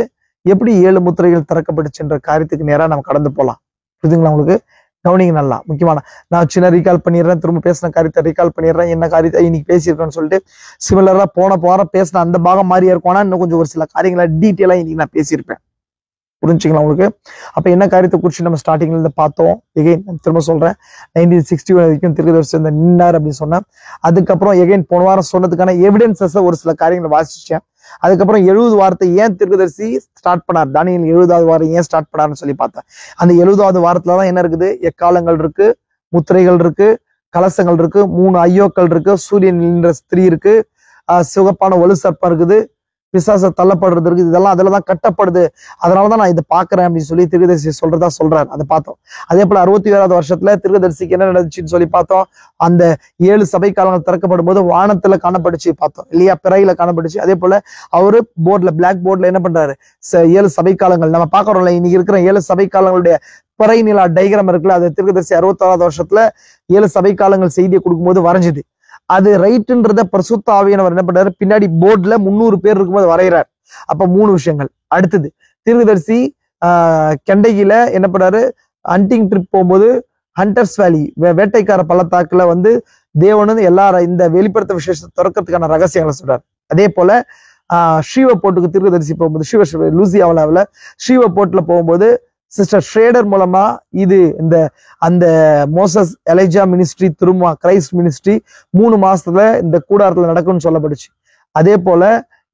எப்படி 7 முத்திரைகள் திறக்கப்பட்டுச்சுன்ற காரியத்துக்கு நேரா நம்ம கடந்து போகலாம். புரியுதுங்களா உங்களுக்கு? கவனிங்க நல்லா. முக்கியமான நான் சின்ன ரீகால் பண்ணிடுறேன், திரும்ப பேசின காரியத்தை ரீகால் பண்ணிடுறேன், என்ன காரியத்தை இன்னைக்கு பேசியிருக்கேன்னு சொல்லிட்டு. சிமிலரா போன வாரம் பேசின அந்த பாகம் மாதிரியா இருக்கும், ஆனா இன்னும் கொஞ்சம் ஒரு சில காரியங்களை டீட்டெயிலா இன்னைக்கு நான் பேசியிருப்பேன். புரிஞ்சுங்களா உங்களுக்கு? அப்ப என்ன காரியத்தை குறிச்சு நம்ம ஸ்டார்டிங்ல இருந்து பார்த்தோம். எகைன் திரும்ப சொல்றேன், 1960 வரைக்கும் தீர்க்கதரிசி நின்னார் அப்படின்னு சொன்னேன். அதுக்கப்புறம் எகைன் போன வாரம் சொன்னதுக்கான எவிடன்சஸ் ஒரு சில காரியங்களை வாசிச்சேன். அதுக்கப்புறம் 70 வாரத்தை ஏன் தீர்க்கதரிசி ஸ்டார்ட் பண்ணார், தானியேல் 70வது வாரம் ஏன் ஸ்டார்ட் பண்ணார்னு சொல்லி பார்த்தேன். அந்த 70வது வாரத்துலதான் என்ன இருக்குது, எக்காலங்கள் இருக்கு, முத்திரைகள் இருக்கு, கலசங்கள் இருக்கு, 3 ஐயோக்கள் இருக்கு, சூரியன் என்ற ஸ்திரீ இருக்கு, சிவப்பான ஒளி சர்ப்பம் இருக்குது, பிசாச தள்ளப்படுறது இருக்குது. இதெல்லாம் அதுலதான் கட்டப்படுது. அதனாலதான் நான் இதை பாக்குறேன் அப்படின்னு சொல்லி தீர்க்கதரிசி சொல்றாரு. அதை பார்த்தோம். அதே போல 61வது வருஷத்துல தீர்க்கதரிசிக்கு என்ன நடந்துச்சுன்னு சொல்லி பார்த்தோம். அந்த 7 சபை காலங்கள் திறக்கப்படும் போது வானத்துல காணப்பட்டுச்சு பார்த்தோம் இல்லையா, பிறையில காணப்பட்டுச்சு. அதே போல அவரு பிளாக் போர்ட்ல என்ன பண்றாரு, 7 சபை காலங்கள் நம்ம பாக்குறோம்ல, இன்னைக்கு இருக்கிற 7 சபை காலங்களுடைய பிறை நிலா டைகிராம் இருக்குல்ல, அது தீர்க்கதரிசி 61வது வருஷத்துல 7 சபை காலங்கள் செய்தியை கொடுக்கும்போது வரைஞ்சுது. அது ரைட்ன்றத பரிசுத்த ஆவியானவர் என்ன பண்றாரு, பின்னாடி போர்ட்ல 300 பேர் இருக்கும்போது வரைகிறார். அப்ப 3 விஷயங்கள். அடுத்தது தீர்க்கதரிசி கெண்டகில என்ன பண்றாரு, ஹண்டிங் ட்ரிப் போகும்போது ஹண்டர்ஸ் வேலி வேட்டைக்கார பள்ளத்தாக்குல தேவன் எல்லாரும் இந்த வெளிப்படுத்த விசேஷத்தை திறக்கிறதுக்கான ரகசியங்களை சொல்றாரு. அதே போல ஸ்ரீவப்போர்ட்டுக்கு தீர்க்கதரிசி போகும்போது லூசியாவில் ஸ்ரீவப்போர்ட்ல போகும்போது சிஸ்டர் ஷ்ரேடர் மூலமா அந்த மோசஸ் எலைஜா மினிஸ்ட்ரி திரும்ப கிரைஸ்ட் மினிஸ்ட்ரி 3 மாசத்துல இந்த கூடாரத்துல நடக்கும்னு சொல்லப்பட்டுச்சு. அதே போல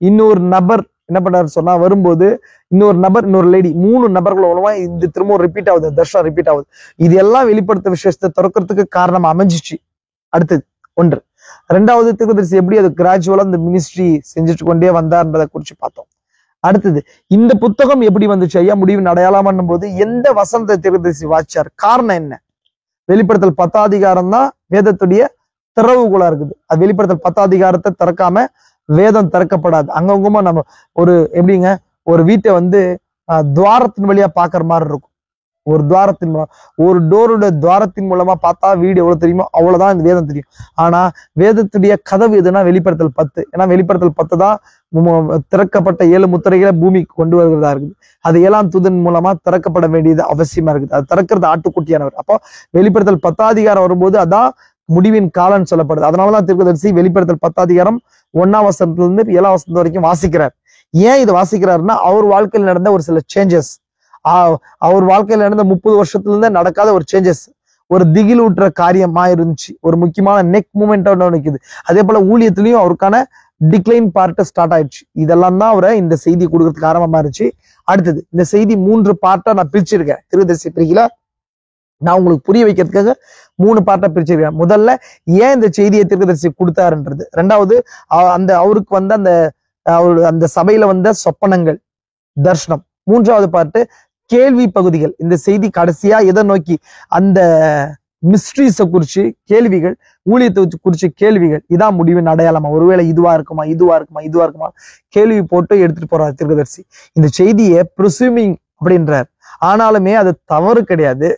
இன்னொரு நபர் என்ன பண்றாரு சொன்னா, வரும்போது இன்னொரு லேடி 3 நபர்கள் மூலமா இந்த திரும்ப ரிப்பீட் ஆகுது, தர்ஷனம் ரிப்பீட் ஆகுது. இது எல்லாம் வெளிப்படுத்த விஷயத்தை திறக்கிறதுக்கு காரணம் அமைஞ்சிச்சு. அடுத்தது 1. 2வது தீர்க்கதரிசி எப்படி அது கிராஜுவலா இந்த மினிஸ்ட்ரி செஞ்சுட்டு கொண்டே வந்தார்ன்றதை குறிச்சு பார்த்தோம். அடுத்தது இந்த புத்தகம் எப்படி வந்துச்சு ஐயா, முடிவின் அடையாளம் பண்ணும்போது எந்த வசனத்தை தீர்க்கதரிசி வாசிச்சார், காரணம் என்ன? வெளிப்படுத்தல் 10 அதிகாரம் தான் வேதத்துடைய திறவுகோலா இருக்குது. அது வெளிப்படுத்தல் 10 அதிகாரத்தை திறக்காம வேதம் திறக்கப்படாது. அங்கங்கமா நம்ம எப்படிங்க ஒரு வீட்டை துவாரத்தின் வழியா பாக்குற மாதிரி இருக்கும். ஒரு டோரோட துவாரத்தின் மூலமா பார்த்தா வீடு எவ்வளவு தெரியுமோ அவ்வளவுதான் இந்த வேதம் தெரியும். ஆனா வேதத்துடைய கதவு எதுனா வெளிப்படுத்தல் 10. ஏன்னா வெளிப்படுத்தல் 10 தான் திறக்கப்பட்ட 7 முத்திரைகளை பூமிக்கு கொண்டு வருகிறதா இருக்குது. அது 7ஆம் தூதன் மூலமா திறக்கப்பட வேண்டியது அவசியமா இருக்குது. அது திறக்கிறது ஆட்டுக்குட்டியானவர். அப்போ வெளிப்படுத்தல் 10 அதிகாரம் வரும்போது அதான் முடிவின் காலன்னு சொல்லப்படுது. அதனாலதான் தீர்க்கதரிசி வெளிப்படுத்தல் 10 அதிகாரம் 1ஆம் வசனத்துல இருந்து 7ஆம் வசனம் வரைக்கும் வாசிக்கிறார். ஏன் இது வாசிக்கிறாருன்னா, அவர் வாழ்க்கையில் நடந்த ஒரு சில சேஞ்சஸ், அவர் வாழ்க்கையில நடந்த 30 வருஷத்துல இருந்தே நடக்காத ஒரு சேஞ்சஸ், ஒரு திகில் ஊட்டுற காரியமா இருந்துச்சு. ஒரு முக்கியமான நெக் மூமெண்ட் நிக்குது. அதே போல ஊழியத்திலையும் அவருக்கான டிக்ளைன் பார்ட் ஸ்டார்ட் ஆயிடுச்சு. இதெல்லாம் தான் அவரை இந்த செய்தி கொடுக்கறதுக்கு ஆரம்பமா இருந்துச்சு. அடுத்தது இந்த செய்தி 3 பார்ட்டா நான் பிரிச்சிருக்கேன். தீர்க்கதரிசி பிரிக்கல, நான் உங்களுக்கு புரிய வைக்கிறதுக்காக 3 பார்ட்டா பிரிச்சிருக்கேன். முதல்ல ஏன் இந்த செய்தியை தீர்க்கதரிசி கொடுத்தாருன்றது. 2வது அவருக்கு அந்த சபையில சொப்பனங்கள், தர்ஷனம். 3வது பார்ட்டு கேள்வி பகுதிகள். இந்த செய்தி கடைசியா எதை நோக்கி, அந்த மிஸ்ட்ரீஸை குறிச்சு கேள்விகள், ஊழியத்தை குறிச்சு கேள்விகள், இதான் முடிவின் அடையாளமா, ஒருவேளை இதுவா இருக்குமா கேள்வி போட்டு எடுத்துட்டு போறாரு தீர்க்கதரிசி. இந்த செய்தியை ப்ரிசூமிங் அப்படின்றார். ஆனாலுமே அது தவறு கிடையாது.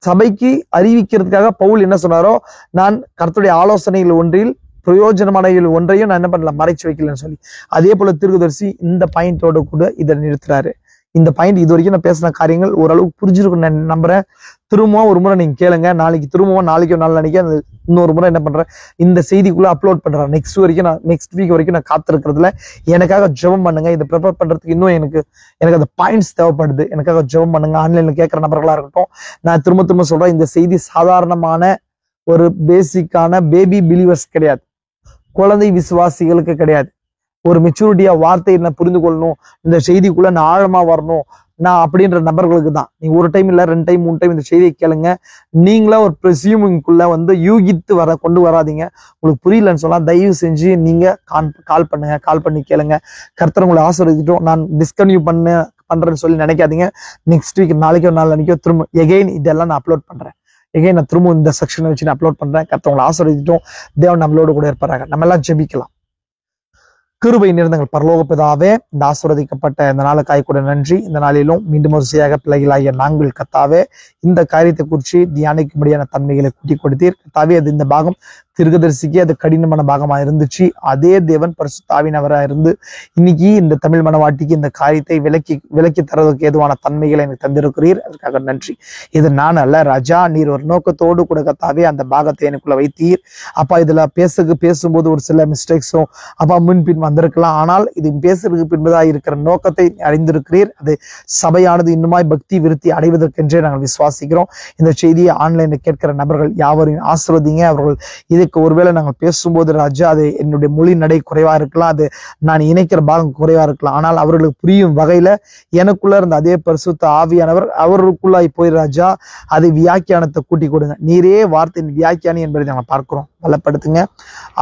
சபைக்கு அறிவிக்கிறதுக்காக பவுல் என்ன சொன்னாரோ, நான் கர்த்தருடைய ஆலோசனைகள் ஒன்றில் பிரயோஜனமானவைகள் ஒன்றையும் நான் என்ன பண்ணல, மறைச்சு வைக்கலன்னு சொல்லி, அதே போல தீர்க்கதரிசி இந்த பாயிண்டோட கூட இதை நிறுத்துறாரு. இந்த பாயிண்ட் இது வரைக்கும் நான் பேசின காரியங்கள் ஓரளவுக்கு புரிஞ்சிருக்கும் நான் நம்புறேன். திரும்பவும் ஒரு முறை நீங்க கேளுங்க. நாளைக்கோ நாளைக்கு அந்த இன்னொரு முறை என்ன பண்றேன், இந்த செய்திக்குள்ள அப்லோட் பண்றேன். நெக்ஸ்ட் வீக் வரைக்கும் நான் காத்திருக்கிறதுல எனக்காக ஜெபம் பண்ணுங்க. இதை ப்ரிப்பேர் பண்றதுக்கு இன்னும் எனக்கு அந்த பாயிண்ட்ஸ் தேவைப்படுது. எனக்காக ஜெபம் பண்ணுங்க. ஆன்லைன்ல கேட்கிற நபர்களா இருக்கட்டும். நான் திரும்ப சொல்றேன், இந்த செய்தி சாதாரணமான ஒரு பேசிக்கான பேபி பிலீவர்ஸ் கிடையாது, குழந்தை விசுவாசிகளுக்கு கிடையாது. ஒரு மெச்சூரிட்டியா வார்த்தையை புரிந்து கொள்ளணும், இந்த செய்திக்குள்ள நான் ஆழமா வரணும் நான் அப்படின்ற நபர்களுக்கு தான். நீங்க ஒரு டைம் இல்ல 2 டைம் 3 டைம் இந்த செய்தியை கேளுங்க. நீங்களா ஒரு ப்ரெசியூமிங்குள்ள யூகித்து கொண்டு வராதீங்க. உங்களுக்கு புரியலன்னு சொன்னா தயவு செஞ்சு நீங்க கால் பண்ணுங்க, கால் பண்ணி கேளுங்க. கர்த்தர் உங்களை ஆசீர்வதிக்கட்டும். நான் டிஸ்கன்டினியூ பண்றேன்னு சொல்லி நினைக்காதீங்க. நெக்ஸ்ட் வீக் நாளைக்கோ திரும்ப எகைன் இதெல்லாம் நான் அப்லோட் பண்றேன். நான் திரும்ப இந்த செக்ஷனை வச்சு நான் அப்லோட் பண்றேன். கர்த்தர் உங்களை ஆசீர்வதிக்கட்டும். தேவன் நம்மளோட கூட இருப்பாங்க. நம்ம எல்லாம் ஜெபிக்கலாம். கிருபை நிறைந்தங்கள் பரலோக பிதாவே, இந்த ஆசீர்வதிக்கப்பட்ட இந்த நாளுக்காய் கூட நன்றி. இந்த நாளிலும் மீண்டும் ஒரு செய்யாக பிள்ளைகளாகிய நாங்கள் கர்த்தாவே இந்த காரியத்தை குறித்து தியானிக்கும்படியான தன்மைகளை கூட்டி கொடுத்தீர் கர்த்தாவே. அது இந்த பாகம் தீர்க்கதரிசிக்கு அது கடினமான பாகமா இருந்துச்சு. அதே தேவன் பரிசுத்த ஆவியானவராக இருந்து இன்னைக்கு இந்த தமிழ் மனவாட்டிக்கு இந்த காரியத்தை விலக்கி தரதுக்கு ஏதுவான தன்மைகளை எனக்கு தந்திருக்கிறீர். அதுக்காக நன்றி. இது நான் அல்ல ராஜா, நீர் ஒரு நோக்கத்தோடு கூட கர்த்தாவே அந்த பாகத்தை எனக்குள்ள வைத்தீர் அப்பா. இதுல பேசும்போது ஒரு சில மிஸ்டேக்ஸும் அப்பா முன்பின் வந்திருக்கலாம். ஆனால் இது பேசுறதுக்கு பின்பதாக இருக்கிற நோக்கத்தை அறிந்திருக்கிறீர். அது சபையானது இன்னுமாய் பக்தி விருத்தி அடைவதற்கென்றே நாங்கள் விசுவாசிக்கிறோம். இந்த செய்தியை ஆன்லைன்ல கேட்கிற நபர்கள் யாவரையும் ஆசீர்வதிங்க. அவர்கள் இதுக்கு ஒருவேளை நாங்கள் பேசும்போது ராஜா, அது என்னுடைய மொழி நடை குறைவா இருக்கலாம், அது நான் இணைக்கிற பாகம் குறைவா இருக்கலாம். ஆனால் அவர்களுக்கு புரியும் வகையில எனக்குள்ள இருந்த அதே பரிசுத்த ஆவியானவர் அவர்களுக்குள்ளாய் போய் ராஜா அது வியாக்கியானத்தை கூட்டி கொடுங்க. நீரே வார்த்தையின் வியாக்கியானி என்பதை நாங்கள் பார்க்கிறோம். பலப்படுத்துங்க,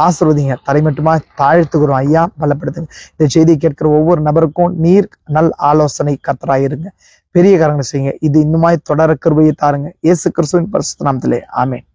ஆசீர்வதிங்க. தரை மட்டுமா தாழ்த்துக்கிறோம் ஐயா, பலப்படுத்துங்க. இந்த செய்தியை கேட்கிற ஒவ்வொரு நபருக்கும் நீர் நல் ஆலோசனை கர்த்தராயிருங்க. பெரிய காரியங்களை செய்யுங்க. இது இன்னுமாய் தொடர கிருபையை தாருங்க. இயேசு கிறிஸ்துவின் பரிசுத்த நாமத்திலே ஆமென்.